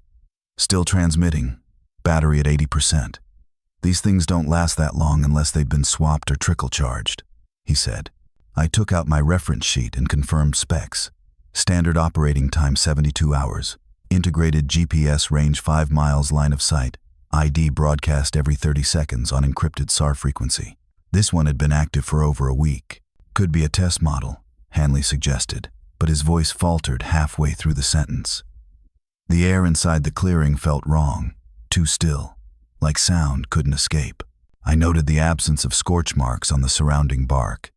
Still transmitting. Battery at 80%. These things don't last that long unless they've been swapped or trickle charged, he said. I took out my reference sheet and confirmed specs. Standard operating time 72 hours. Integrated GPS range 5 miles line of sight. ID broadcast every 30 seconds on encrypted SAR frequency. This one had been active for over a week. Could be a test model, Hanley suggested, but his voice faltered halfway through the sentence. The air inside the clearing felt wrong, too still, like sound couldn't escape. I noted the absence of scorch marks on the surrounding bark.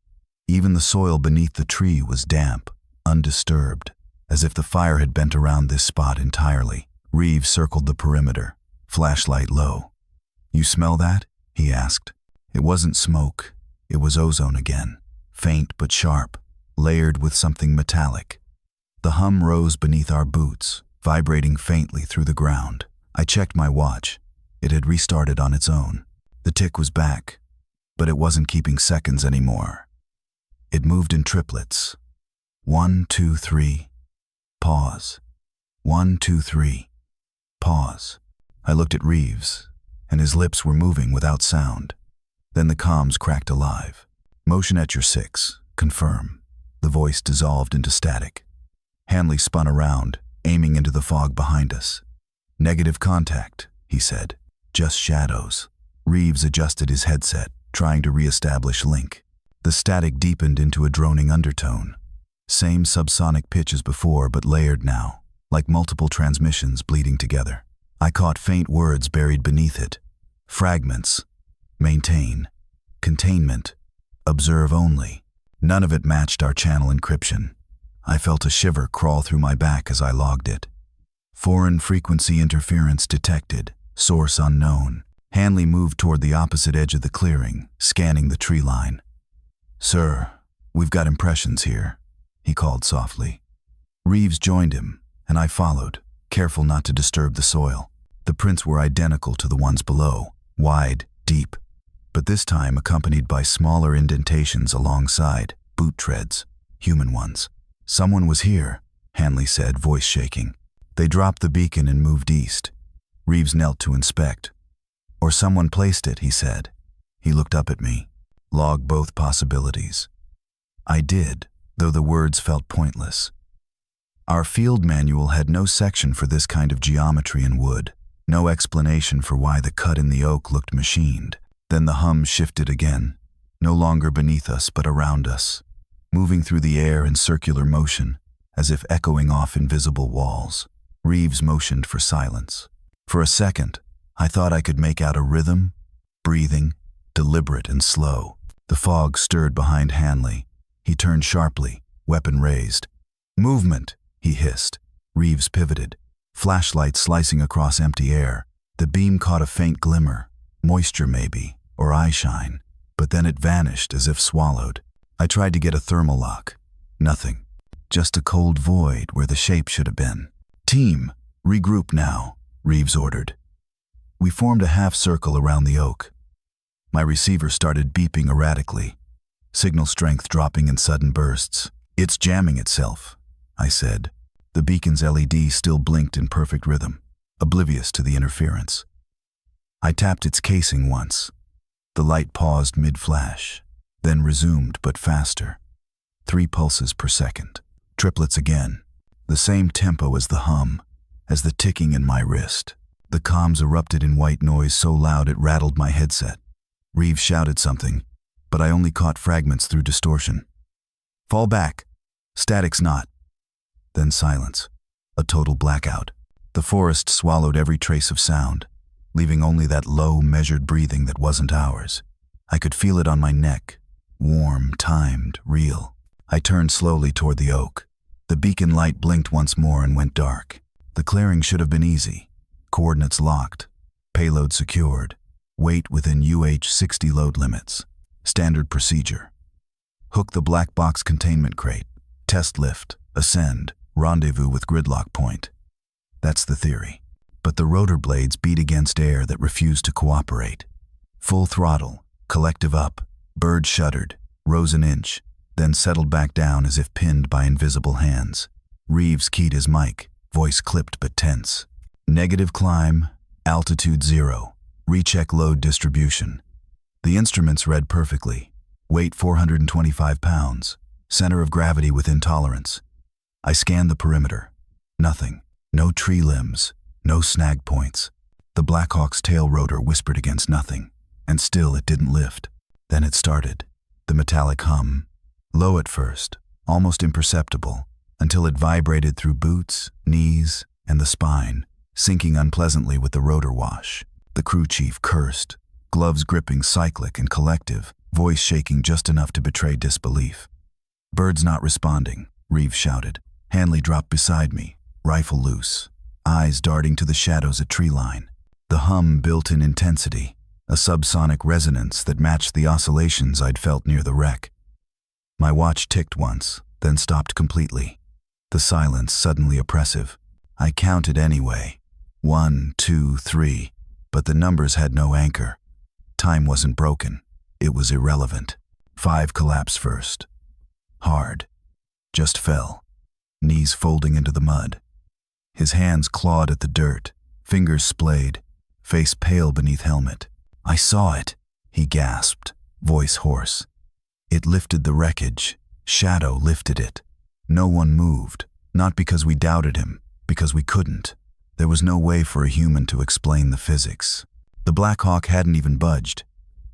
Even the soil beneath the tree was damp, undisturbed, as if the fire had bent around this spot entirely. Reeves circled the perimeter, flashlight low. "You smell that?" he asked. It wasn't smoke, it was ozone again, faint but sharp, layered with something metallic. The hum rose beneath our boots, vibrating faintly through the ground. I checked my watch. It had restarted on its own. The tick was back, but it wasn't keeping seconds anymore. It moved in triplets. 1, 2, 3. Pause. 1, 2, 3. Pause. I looked at Reeves, and his lips were moving without sound. Then the comms cracked alive. "Motion at your 6. Confirm." The voice dissolved into static. Hanley spun around, aiming into the fog behind us. "Negative contact," he said. "Just shadows." Reeves adjusted his headset, trying to re-establish link. The static deepened into a droning undertone. Same subsonic pitch as before, but layered now, like multiple transmissions bleeding together. I caught faint words buried beneath it. Fragments. Maintain. Containment. Observe only. None of it matched our channel encryption. I felt a shiver crawl through my back as I logged it. Foreign frequency interference detected. Source unknown. Hanley moved toward the opposite edge of the clearing, scanning the tree line. "Sir, we've got impressions here," he called softly. Reeves joined him, and I followed, careful not to disturb the soil. The prints were identical to the ones below, wide, deep, but this time accompanied by smaller indentations alongside, boot treads, human ones. "Someone was here," Hanley said, voice shaking. They dropped the beacon and moved east. Reeves knelt to inspect. "Or someone placed it," he said. He looked up at me. "Log both possibilities." I did, though the words felt pointless. Our field manual had no section for this kind of geometry in wood, no explanation for why the cut in the oak looked machined. Then the hum shifted again, no longer beneath us but around us, moving through the air in circular motion, as if echoing off invisible walls. Reeves motioned for silence. For a second, I thought I could make out a rhythm, breathing, deliberate and slow. The fog stirred behind Hanley. He turned sharply, weapon raised. "Movement," he hissed. Reeves pivoted, flashlight slicing across empty air. The beam caught a faint glimmer, moisture maybe, or eye shine, but then it vanished as if swallowed. I tried to get a thermal lock. Nothing. Just a cold void where the shape should have been. "Team, regroup now," Reeves ordered. We formed a half circle around the oak. My receiver started beeping erratically, signal strength dropping in sudden bursts. "It's jamming itself," I said. The beacon's LED still blinked in perfect rhythm, oblivious to the interference. I tapped its casing once. The light paused mid-flash, then resumed but faster. 3 pulses per second. Triplets again. The same tempo as the hum, as the ticking in my wrist. The comms erupted in white noise so loud it rattled my headset. Reeves shouted something, but I only caught fragments through distortion. "Fall back. Static's not." Then silence. A total blackout. The forest swallowed every trace of sound, leaving only that low, measured breathing that wasn't ours. I could feel it on my neck, warm, timed, real. I turned slowly toward the oak. The beacon light blinked once more and went dark. The clearing should have been easy. Coordinates locked. Payload secured. Weight within UH-60 load limits. Standard procedure. Hook the black box containment crate. Test lift. Ascend. Rendezvous with gridlock point. That's the theory. But the rotor blades beat against air that refused to cooperate. Full throttle, collective up, bird shuddered, rose an inch, then settled back down as if pinned by invisible hands. Reeves keyed his mic, voice clipped but tense. Negative climb, altitude 0, recheck load distribution. The instruments read perfectly. Weight 425 pounds, center of gravity within tolerance. I scanned the perimeter. Nothing. No tree limbs, no snag points. The Blackhawk's tail rotor whispered against nothing, and still it didn't lift. Then it started. The metallic hum. Low at first, almost imperceptible, until it vibrated through boots, knees, and the spine, sinking unpleasantly with the rotor wash. The crew chief cursed, gloves gripping cyclic and collective, voice shaking just enough to betray disbelief. "Bird's not responding," Reeves shouted. Hanley dropped beside me, rifle loose, eyes darting to the shadows at tree line. The hum built in intensity, a subsonic resonance that matched the oscillations I'd felt near the wreck. My watch ticked once, then stopped completely. The silence suddenly oppressive. I counted anyway. 1, 2, 3, but the numbers had no anchor. Time wasn't broken. It was irrelevant. 5 collapsed first. Hard. Just fell. Knees folding into the mud. His hands clawed at the dirt, fingers splayed, face pale beneath helmet. "I saw it," he gasped, voice hoarse. It lifted the wreckage. Shadow lifted it. No one moved, not because we doubted him, because we couldn't. There was no way for a human to explain the physics. The Blackhawk hadn't even budged,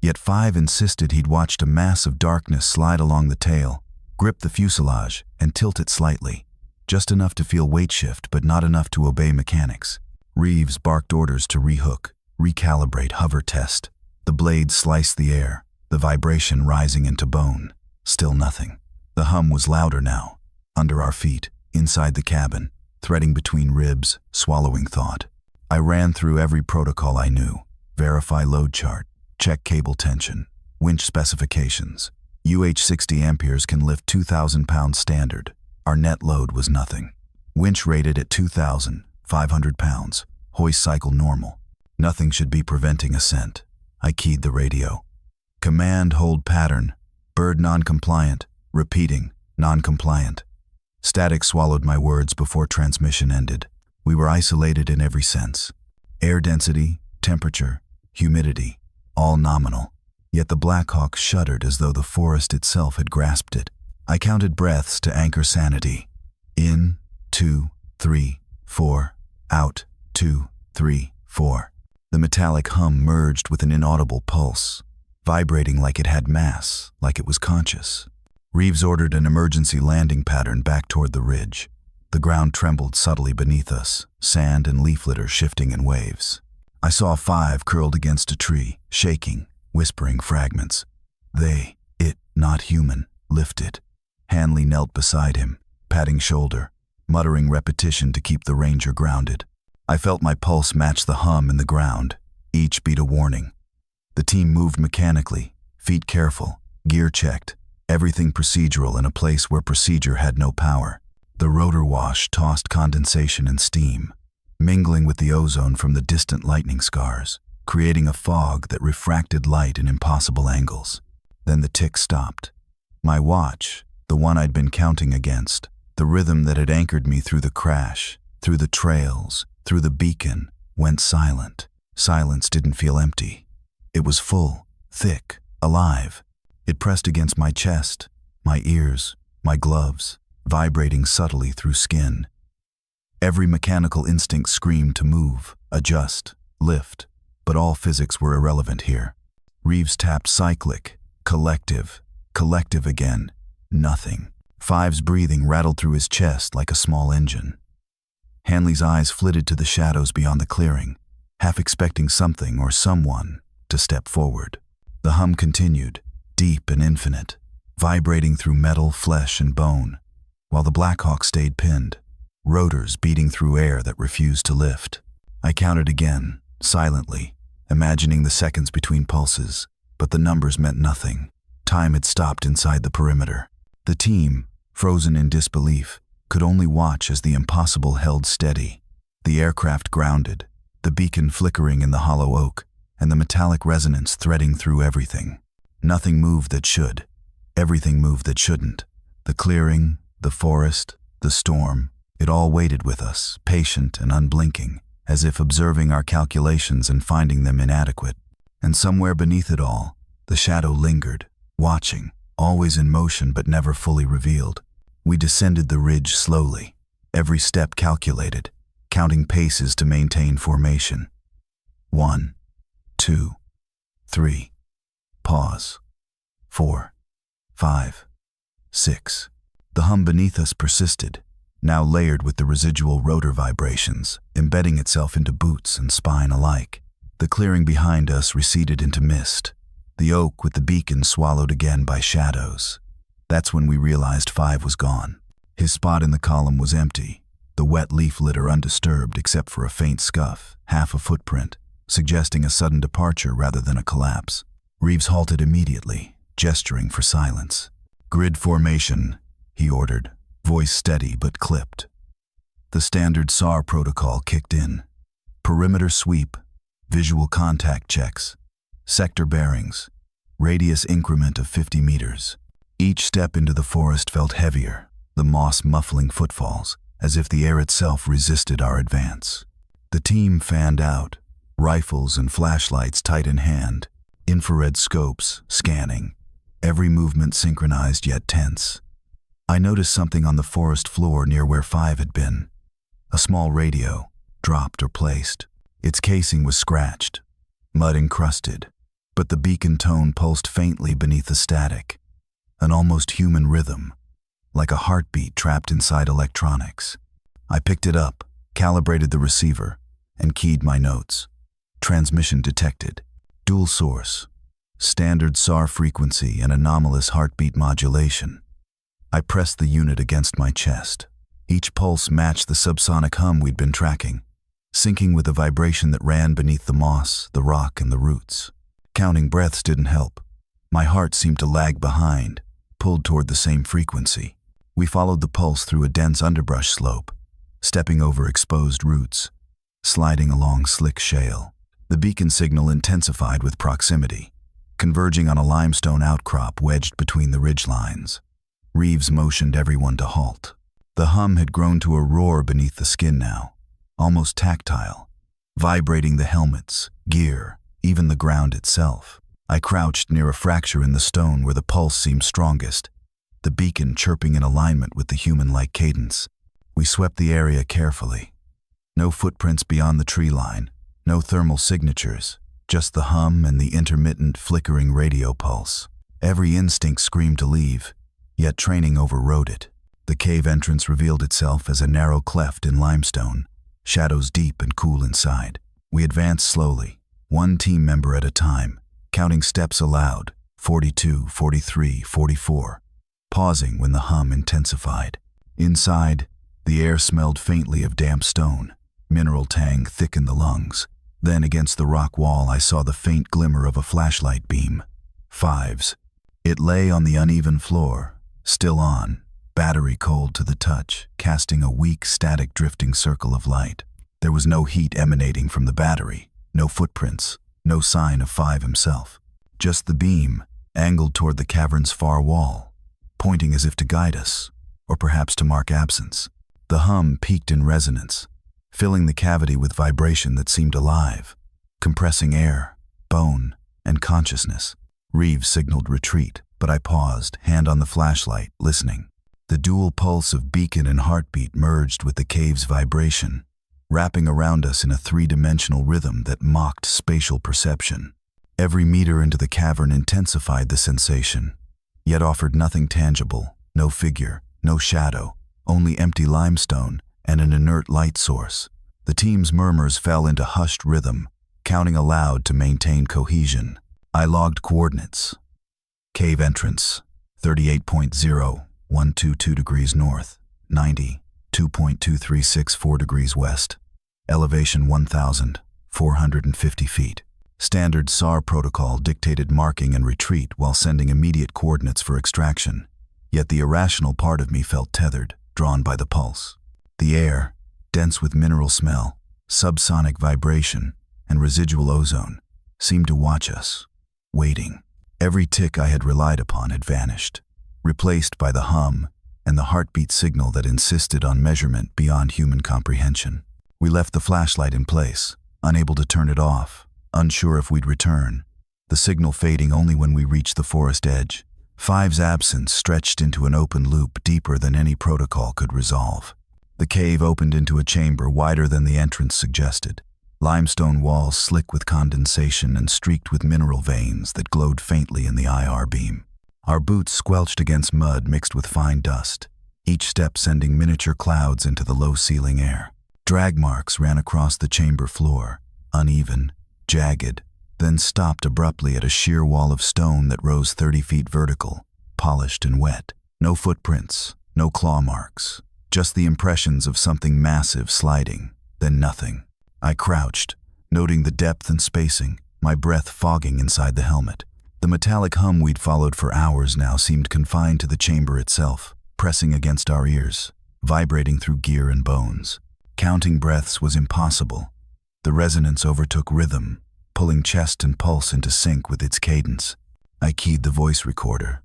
yet 5 insisted he'd watched a mass of darkness slide along the tail, grip the fuselage, and tilt it slightly, just enough to feel weight shift but not enough to obey mechanics. Reeves barked orders to rehook, recalibrate, hover test. The blade sliced the air, the vibration rising into bone. Still nothing. The hum was louder now, under our feet, inside the cabin, threading between ribs, swallowing thought. I ran through every protocol I knew. Verify load chart, check cable tension, winch specifications. UH-60 amperes can lift 2,000 pounds standard. Our net load was nothing. Winch rated at 2,500 pounds. Hoist cycle normal. Nothing should be preventing ascent. I keyed the radio. Command hold pattern. Bird non-compliant. Repeating, non-compliant. Static swallowed my words before transmission ended. We were isolated in every sense. Air density, temperature, humidity, all nominal. Yet the Blackhawk shuddered as though the forest itself had grasped it. I counted breaths to anchor sanity. In, 2, 3, 4. Out, 2, 3, 4. The metallic hum merged with an inaudible pulse, vibrating like it had mass, like it was conscious. Reeves ordered an emergency landing pattern back toward the ridge. The ground trembled subtly beneath us, sand and leaf litter shifting in waves. I saw 5 curled against a tree, shaking, whispering fragments. They, it, not human, lifted. Hanley knelt beside him, patting shoulder, muttering repetition to keep the ranger grounded. I felt my pulse match the hum in the ground, each beat a warning. The team moved mechanically, feet careful, gear checked, everything procedural in a place where procedure had no power. The rotor wash tossed condensation and steam, mingling with the ozone from the distant lightning scars, creating a fog that refracted light in impossible angles. Then the tick stopped. My watch, the one I'd been counting against, the rhythm that had anchored me through the crash, through the trails, through the beacon, went silent. Silence didn't feel empty. It was full, thick, alive. It pressed against my chest, my ears, my gloves, vibrating subtly through skin. Every mechanical instinct screamed to move, adjust, lift, but all physics were irrelevant here. Reeves tapped cyclic, collective again. Nothing. 5's breathing rattled through his chest like a small engine. Hanley's eyes flitted to the shadows beyond the clearing, half expecting something or someone to step forward. The hum continued, deep and infinite, vibrating through metal, flesh, and bone, while the Blackhawk stayed pinned, rotors beating through air that refused to lift. I counted again, silently, imagining the seconds between pulses, but the numbers meant nothing. Time had stopped inside the perimeter. The team, frozen in disbelief, could only watch as the impossible held steady. The aircraft grounded, the beacon flickering in the hollow oak, and the metallic resonance threading through everything. Nothing moved that should. Everything moved that shouldn't. The clearing, the forest, the storm, it all waited with us, patient and unblinking, as if observing our calculations and finding them inadequate. And somewhere beneath it all, the shadow lingered, watching, always in motion but never fully revealed. We descended the ridge slowly, every step calculated, counting paces to maintain formation. 1, 2, 3. Pause. 4, 5, 6. The hum beneath us persisted, now layered with the residual rotor vibrations, embedding itself into boots and spine alike. The clearing behind us receded into mist, the oak with the beacon swallowed again by shadows. That's when we realized 5 was gone. His spot in the column was empty, the wet leaf litter undisturbed except for a faint scuff, half a footprint, suggesting a sudden departure rather than a collapse. Reeves halted immediately, gesturing for silence. "Grid formation," he ordered, voice steady but clipped. The standard SAR protocol kicked in. Perimeter sweep, visual contact checks, sector bearings, radius increment of 50 meters. Each step into the forest felt heavier, the moss muffling footfalls, as if the air itself resisted our advance. The team fanned out, rifles and flashlights tight in hand, infrared scopes scanning, every movement synchronized yet tense. I noticed something on the forest floor near where 5 had been. A small radio, dropped or placed. Its casing was scratched, mud encrusted, but the beacon tone pulsed faintly beneath the static. An almost human rhythm, like a heartbeat trapped inside electronics. I picked it up, calibrated the receiver, and keyed my notes. Transmission detected. Dual source. Standard SAR frequency and anomalous heartbeat modulation. I pressed the unit against my chest. Each pulse matched the subsonic hum we'd been tracking, syncing with the vibration that ran beneath the moss, the rock, and the roots. Counting breaths didn't help. My heart seemed to lag behind, pulled toward the same frequency. We followed the pulse through a dense underbrush slope, stepping over exposed roots, sliding along slick shale. The beacon signal intensified with proximity, converging on a limestone outcrop wedged between the ridgelines. Reeves motioned everyone to halt. The hum had grown to a roar beneath the skin now, almost tactile, vibrating the helmets, gear, even the ground itself. I crouched near a fracture in the stone where the pulse seemed strongest, the beacon chirping in alignment with the human-like cadence. We swept the area carefully. No footprints beyond the tree line, no thermal signatures, just the hum and the intermittent flickering radio pulse. Every instinct screamed to leave, yet training overrode it. The cave entrance revealed itself as a narrow cleft in limestone, shadows deep and cool inside. We advanced slowly, one team member at a time, counting steps aloud, 42, 43, 44, pausing when the hum intensified. Inside, the air smelled faintly of damp stone, mineral tang thickened the lungs. Then against the rock wall I saw the faint glimmer of a flashlight beam. 5's. It lay on the uneven floor, still on, battery cold to the touch, casting a weak, static drifting circle of light. There was no heat emanating from the battery, no footprints, no sign of 5 himself. Just the beam, angled toward the cavern's far wall, pointing as if to guide us, or perhaps to mark absence. The hum peaked in resonance, filling the cavity with vibration that seemed alive, compressing air, bone, and consciousness. Reeves signaled retreat, but I paused, hand on the flashlight, listening. The dual pulse of beacon and heartbeat merged with the cave's vibration, wrapping around us in a three-dimensional rhythm that mocked spatial perception. Every meter into the cavern intensified the sensation, yet offered nothing tangible, no figure, no shadow, only empty limestone and an inert light source. The team's murmurs fell into hushed rhythm, counting aloud to maintain cohesion. I logged coordinates. Cave entrance, 38.0, 122 degrees north, 90, 2.2364 degrees west. Elevation 1,450 feet. Standard SAR protocol dictated marking and retreat while sending immediate coordinates for extraction. Yet the irrational part of me felt tethered, drawn by the pulse. The air, dense with mineral smell, subsonic vibration, and residual ozone seemed to watch us, waiting. Every tick I had relied upon had vanished, replaced by the hum and the heartbeat signal that insisted on measurement beyond human comprehension. We left the flashlight in place, unable to turn it off, unsure if we'd return, the signal fading only when we reached the forest edge. Five's absence stretched into an open loop deeper than any protocol could resolve. The cave opened into a chamber wider than the entrance suggested, limestone walls slick with condensation and streaked with mineral veins that glowed faintly in the IR beam. Our boots squelched against mud mixed with fine dust, each step sending miniature clouds into the low-ceiling air. Drag marks ran across the chamber floor, uneven, jagged, then stopped abruptly at a sheer wall of stone that rose 30 feet vertical, polished and wet. No footprints, no claw marks, just the impressions of something massive sliding, then nothing. I crouched, noting the depth and spacing, my breath fogging inside the helmet. The metallic hum we'd followed for hours now seemed confined to the chamber itself, pressing against our ears, vibrating through gear and bones. Counting breaths was impossible. The resonance overtook rhythm, pulling chest and pulse into sync with its cadence. I keyed the voice recorder,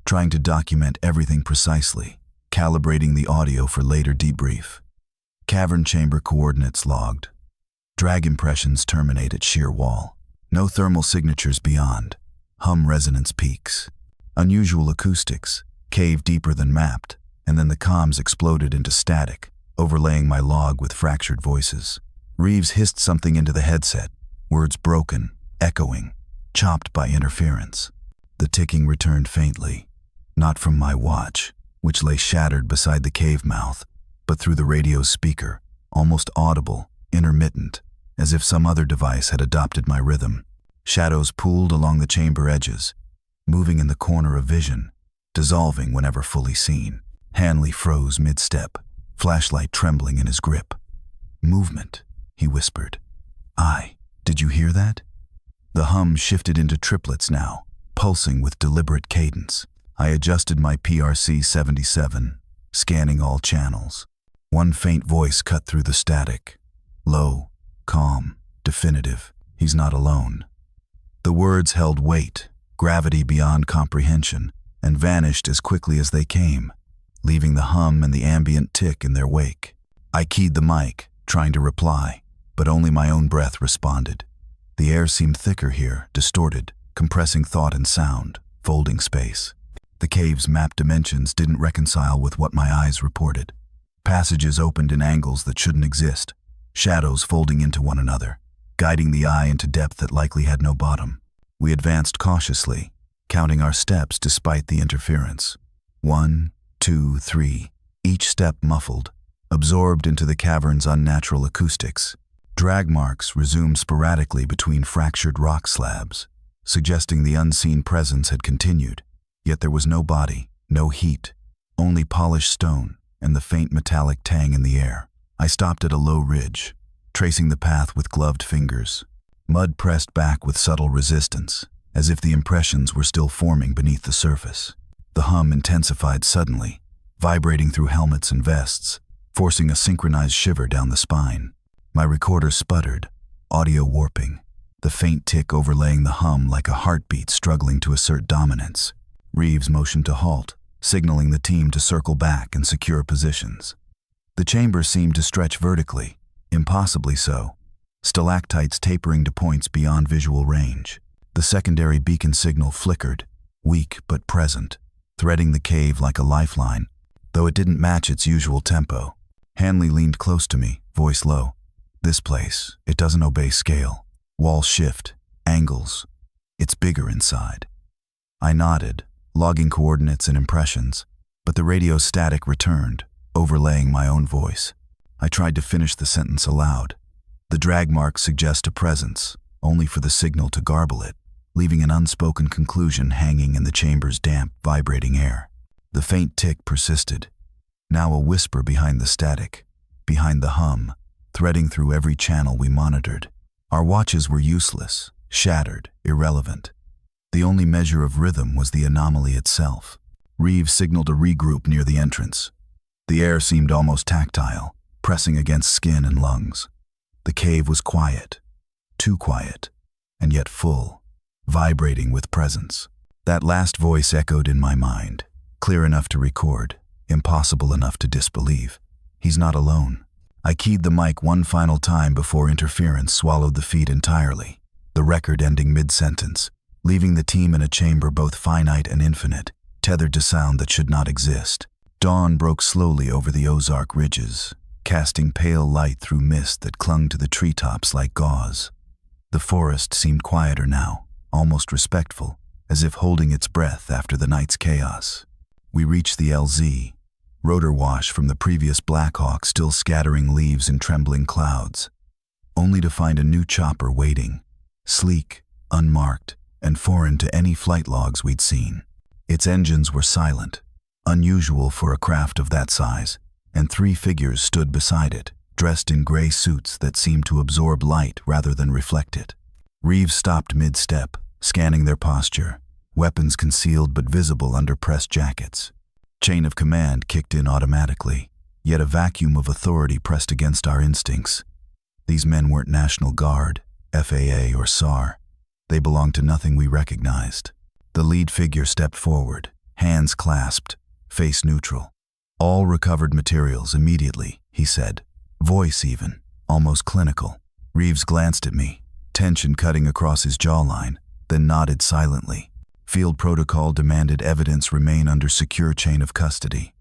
trying to document everything precisely, calibrating the audio for later debrief. Cavern chamber coordinates logged. Drag impressions terminate at sheer wall. No thermal signatures beyond. Hum resonance peaks. Unusual acoustics, cave deeper than mapped, and then the comms exploded into static, overlaying my log with fractured voices. Reeves hissed something into the headset, words broken, echoing, chopped by interference. The ticking returned faintly, not from my watch, which lay shattered beside the cave mouth, but through the radio's speaker, almost audible, intermittent, as if some other device had adopted my rhythm. Shadows pooled along the chamber edges, moving in the corner of vision, dissolving whenever fully seen. Hanley froze mid-step, flashlight trembling in his grip. "Movement," he whispered. Did you hear that?" The hum shifted into triplets now, pulsing with deliberate cadence. I adjusted my PRC-77, scanning all channels. One faint voice cut through the static. Low, calm, definitive. "He's not alone." The words held weight, gravity beyond comprehension, and vanished as quickly as they came, leaving the hum and the ambient tick in their wake. I keyed the mic, trying to reply, but only my own breath responded. The air seemed thicker here, distorted, compressing thought and sound, folding space. The cave's mapped dimensions didn't reconcile with what my eyes reported. Passages opened in angles that shouldn't exist, shadows folding into one another, guiding the eye into depth that likely had no bottom. We advanced cautiously, counting our steps despite the interference. 1, 2, 3, each step muffled, absorbed into the cavern's unnatural acoustics. Drag marks resumed sporadically between fractured rock slabs, suggesting the unseen presence had continued. Yet there was no body, no heat, only polished stone and the faint metallic tang in the air. I stopped at a low ridge, tracing the path with gloved fingers. Mud pressed back with subtle resistance, as if the impressions were still forming beneath the surface. The hum intensified suddenly, vibrating through helmets and vests, forcing a synchronized shiver down the spine. My recorder sputtered, audio warping, the faint tick overlaying the hum like a heartbeat struggling to assert dominance. Reeves motioned to halt, signaling the team to circle back and secure positions. The chamber seemed to stretch vertically, impossibly so, stalactites tapering to points beyond visual range. The secondary beacon signal flickered, weak but present, threading the cave like a lifeline, though it didn't match its usual tempo. Hanley leaned close to me, voice low. "This place, it doesn't obey scale. Walls shift, angles. It's bigger inside." I nodded, logging coordinates and impressions, but the radio's static returned, overlaying my own voice. I tried to finish the sentence aloud. The drag marks suggest a presence, only for the signal to garble it, leaving an unspoken conclusion hanging in the chamber's damp, vibrating air. The faint tick persisted, now a whisper behind the static, behind the hum, threading through every channel we monitored. Our watches were useless, shattered, irrelevant. The only measure of rhythm was the anomaly itself. Reeves signaled a regroup near the entrance. The air seemed almost tactile, pressing against skin and lungs. The cave was quiet, too quiet, and yet full, vibrating with presence. That last voice echoed in my mind, clear enough to record, impossible enough to disbelieve. He's not alone. I keyed the mic one final time before interference swallowed the feed entirely, the record ending mid-sentence, leaving the team in a chamber both finite and infinite, tethered to sound that should not exist. Dawn broke slowly over the Ozark ridges, casting pale light through mist that clung to the treetops like gauze. The forest seemed quieter now, almost respectful, as if holding its breath after the night's chaos. We reached the LZ, rotor wash from the previous Blackhawk still scattering leaves in trembling clouds, only to find a new chopper waiting, sleek, unmarked, and foreign to any flight logs we'd seen. Its engines were silent, unusual for a craft of that size, and 3 figures stood beside it, dressed in gray suits that seemed to absorb light rather than reflect it. Reeves stopped mid-step, scanning their posture, weapons concealed but visible under pressed jackets. Chain of command kicked in automatically, yet a vacuum of authority pressed against our instincts. These men weren't National Guard, FAA, or SAR. They belonged to nothing we recognized. The lead figure stepped forward, hands clasped, face neutral. "All recovered materials immediately," he said, voice even, almost clinical. Reeves glanced at me, tension cutting across his jawline, then nodded silently. Field protocol demanded evidence remain under secure chain of custody.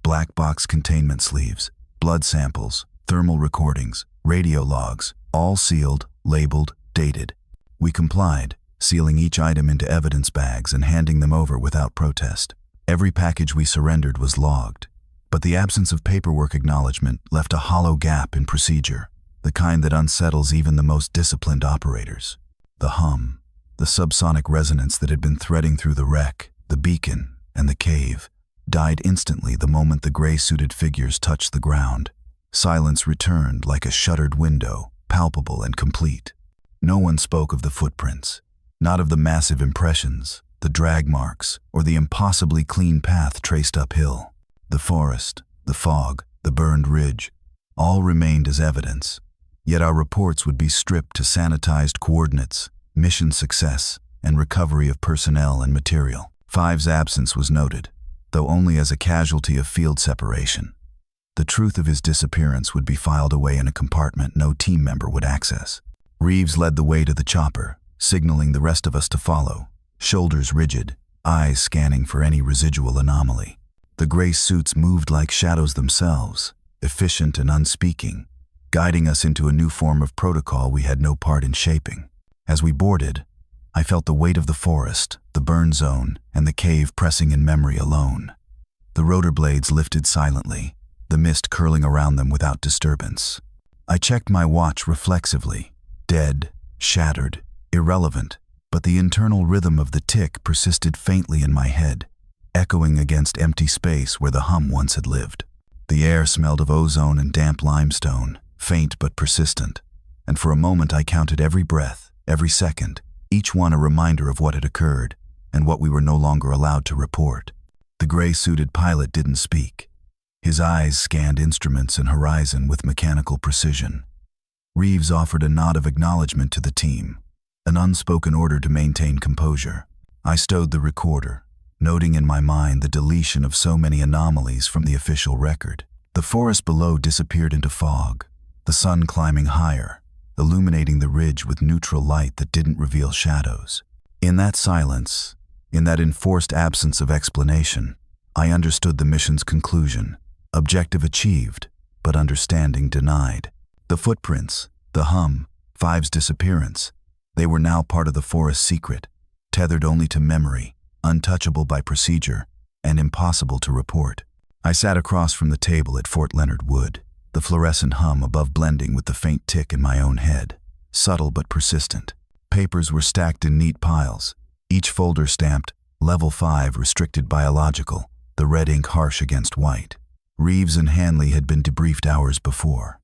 Black box containment sleeves, blood samples, thermal recordings, radio logs, all sealed, labeled, dated. We complied, sealing each item into evidence bags and handing them over without protest. Every package we surrendered was logged, but the absence of paperwork acknowledgement left a hollow gap in procedure, the kind that unsettles even the most disciplined operators. The hum, the subsonic resonance that had been threading through the wreck, the beacon, and the cave, died instantly the moment the gray-suited figures touched the ground. Silence returned like a shuttered window, palpable and complete. No one spoke of the footprints, not of the massive impressions, the drag marks, or the impossibly clean path traced uphill. The forest, the fog, the burned ridge, all remained as evidence, yet our reports would be stripped to sanitized coordinates, mission success, and recovery of personnel and material. Five's absence was noted, though only as a casualty of field separation. The truth of his disappearance would be filed away in a compartment no team member would access. Reeves led the way to the chopper, signaling the rest of us to follow, shoulders rigid, eyes scanning for any residual anomaly. The gray suits moved like shadows themselves, efficient and unspeaking, guiding us into a new form of protocol we had no part in shaping. As we boarded, I felt the weight of the forest, the burn zone, and the cave pressing in memory alone. The rotor blades lifted silently, the mist curling around them without disturbance. I checked my watch reflexively, dead, shattered, irrelevant, but the internal rhythm of the tick persisted faintly in my head, echoing against empty space where the hum once had lived. The air smelled of ozone and damp limestone, faint but persistent, and for a moment I counted every breath, every second, each one a reminder of what had occurred and what we were no longer allowed to report. The gray-suited pilot didn't speak. His eyes scanned instruments and horizon with mechanical precision. Reeves offered a nod of acknowledgement to the team, an unspoken order to maintain composure. I stowed the recorder, noting in my mind the deletion of so many anomalies from the official record. The forest below disappeared into fog, the sun climbing higher, illuminating the ridge with neutral light that didn't reveal shadows. In that silence, in that enforced absence of explanation, I understood the mission's conclusion. Objective achieved, but understanding denied. The footprints, the hum, Five's disappearance, they were now part of the forest's secret, tethered only to memory, untouchable by procedure, and impossible to report. I sat across from the table at Fort Leonard Wood, the fluorescent hum above blending with the faint tick in my own head, subtle but persistent. Papers were stacked in neat piles, each folder stamped Level 5 Restricted Biological, the red ink harsh against white. Reeves and Hanley had been debriefed hours before,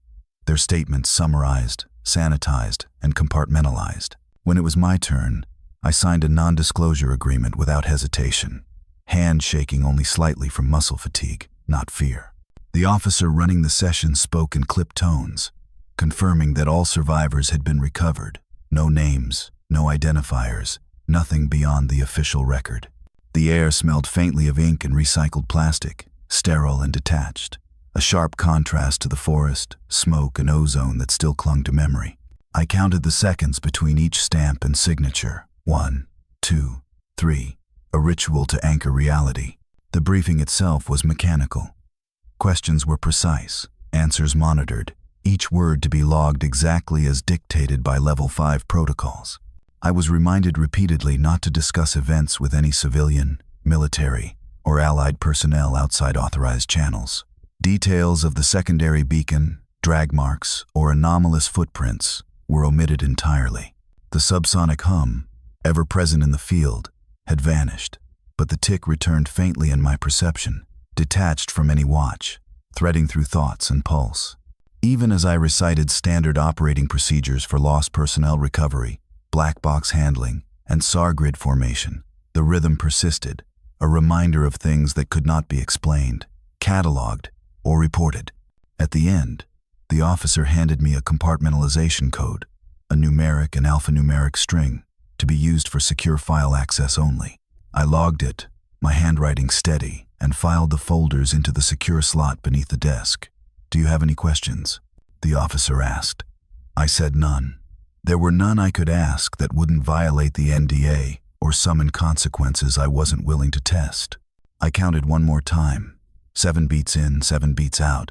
their statements summarized, sanitized, and compartmentalized. When it was my turn, I signed a non-disclosure agreement without hesitation, hand shaking only slightly from muscle fatigue, not fear. The officer running the session spoke in clipped tones, confirming that all survivors had been recovered. No names, no identifiers, nothing beyond the official record. The air smelled faintly of ink and recycled plastic, sterile and detached, a sharp contrast to the forest, smoke, and ozone that still clung to memory. I counted the seconds between each stamp and signature. 1, 2, 3, a ritual to anchor reality. The briefing itself was mechanical. Questions were precise, answers monitored, each word to be logged exactly as dictated by Level 5 protocols. I was reminded repeatedly not to discuss events with any civilian, military, or allied personnel outside authorized channels. Details of the secondary beacon, drag marks, or anomalous footprints were omitted entirely. The subsonic hum, ever present in the field, had vanished, but the tick returned faintly in my perception, detached from any watch, threading through thoughts and pulse. Even as I recited standard operating procedures for lost personnel recovery, black box handling, and SAR grid formation, the rhythm persisted, a reminder of things that could not be explained, cataloged, or reported. At the end, the officer handed me a compartmentalization code, a numeric and alphanumeric string, to be used for secure file access only. I logged it, my handwriting steady, and filed the folders into the secure slot beneath the desk. "Do you have any questions?" the officer asked. I said none. There were none I could ask that wouldn't violate the NDA or summon consequences I wasn't willing to test. I counted one more time, 7 beats in, 7 beats out,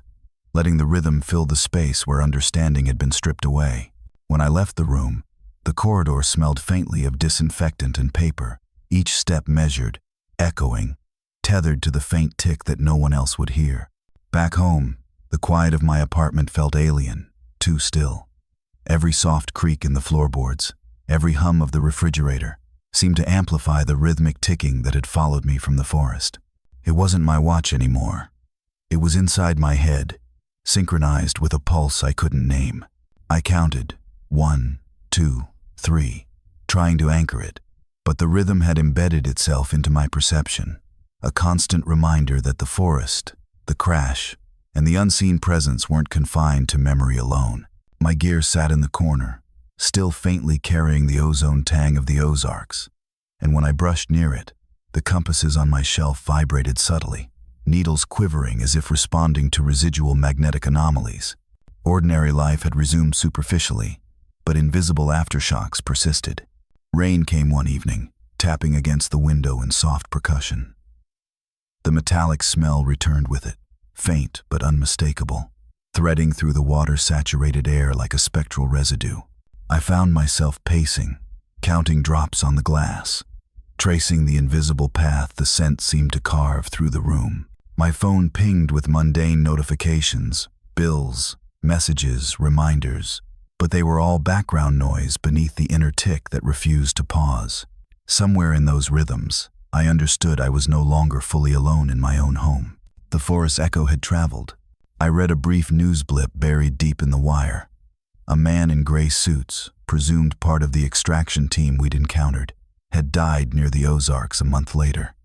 letting the rhythm fill the space where understanding had been stripped away. When I left the room, the corridor smelled faintly of disinfectant and paper, each step measured, echoing, tethered to the faint tick that no one else would hear. Back home, the quiet of my apartment felt alien, too still. Every soft creak in the floorboards, every hum of the refrigerator, seemed to amplify the rhythmic ticking that had followed me from the forest. It wasn't my watch anymore. It was inside my head, synchronized with a pulse I couldn't name. I counted 1, 2, 3, trying to anchor it, but the rhythm had embedded itself into my perception, a constant reminder that the forest, the crash, and the unseen presence weren't confined to memory alone. My gear sat in the corner, still faintly carrying the ozone tang of the Ozarks, and when I brushed near it, the compasses on my shelf vibrated subtly, needles quivering as if responding to residual magnetic anomalies. Ordinary life had resumed superficially, but invisible aftershocks persisted. Rain came one evening, tapping against the window in soft percussion. The metallic smell returned with it, faint but unmistakable, threading through the water-saturated air like a spectral residue. I found myself pacing, counting drops on the glass, tracing the invisible path the scent seemed to carve through the room. My phone pinged with mundane notifications, bills, messages, reminders, but they were all background noise beneath the inner tick that refused to pause. Somewhere in those rhythms, I understood I was no longer fully alone in my own home. The forest echo had traveled. I read a brief news blip buried deep in the wire. A man in gray suits, presumed part of the extraction team we'd encountered, had died near the Ozarks a month later.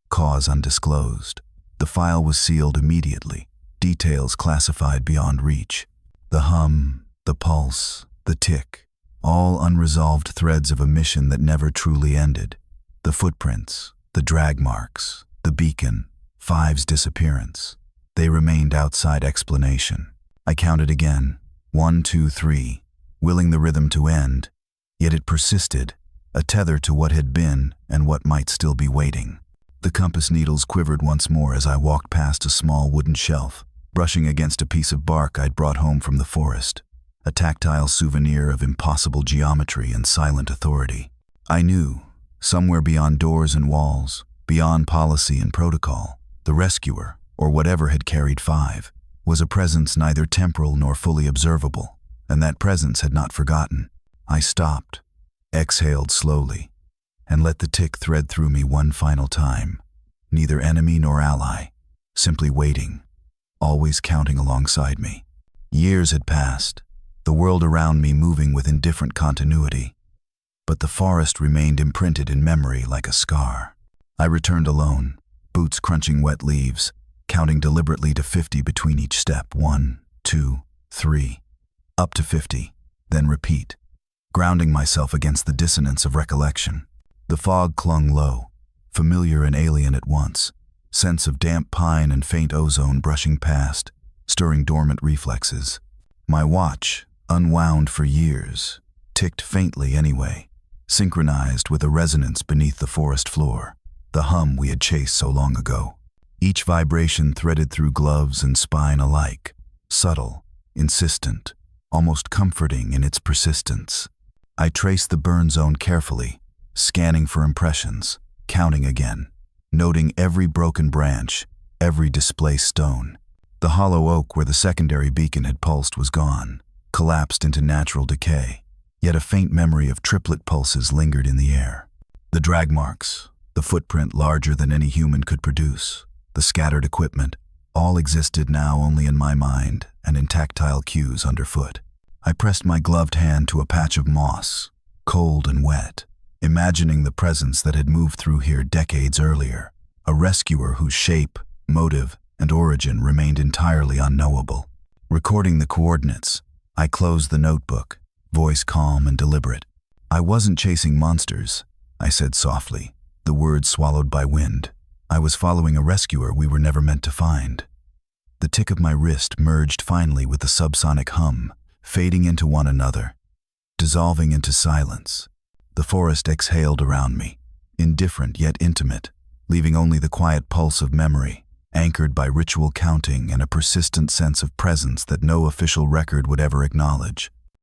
Cause undisclosed. The file was sealed immediately, details classified beyond reach. The hum, the pulse, the tick, all unresolved threads of a mission that never truly ended. The footprints, the drag marks, the beacon, Five's disappearance. They remained outside explanation. I counted again, 1, 2, 3, willing the rhythm to end, yet it persisted, a tether to what had been and what might still be waiting. The compass needles quivered once more as I walked past a small wooden shelf, brushing against a piece of bark I'd brought home from the forest, a tactile souvenir of impossible geometry and silent authority. I knew, somewhere beyond doors and walls, beyond policy and protocol, the rescuer, or whatever had carried Five, was a presence neither temporal nor fully observable, and that presence had not forgotten. I stopped, exhaled slowly, and let the tick thread through me one final time. Neither enemy nor ally, simply waiting, always counting alongside me. Years had passed, the world around me moving with indifferent continuity, but the forest remained imprinted in memory like a scar. I returned alone, boots crunching wet leaves, counting deliberately to 50 between each step. 1, 2, 3. Up to 50, then repeat, grounding myself against the dissonance of recollection. The fog clung low, familiar and alien at once, scents of damp pine and faint ozone brushing past, stirring dormant reflexes. My watch, unwound for years, ticked faintly anyway, synchronized with a resonance beneath the forest floor, the hum we had chased so long ago. Each vibration threaded through gloves and spine alike, subtle, insistent, almost comforting in its persistence. I traced the burn zone carefully, scanning for impressions, counting again, noting every broken branch, every displaced stone. The hollow oak where the secondary beacon had pulsed was gone, collapsed into natural decay, yet a faint memory of triplet pulses lingered in the air. The drag marks, the footprint larger than any human could produce, the scattered equipment, all existed now only in my mind and in tactile cues underfoot. I pressed my gloved hand to a patch of moss, cold and wet, imagining the presence that had moved through here decades earlier, a rescuer whose shape, motive, and origin remained entirely unknowable. Recording the coordinates, I closed the notebook, voice calm and deliberate. I wasn't chasing monsters, I said softly, the words swallowed by wind. I was following a rescuer we were never meant to find. The tick of my wrist merged finally with the subsonic hum, fading into one another, dissolving into silence. The forest exhaled around me, indifferent yet intimate, leaving only the quiet pulse of memory, anchored by ritual counting and a persistent sense of presence that no official record would ever acknowledge.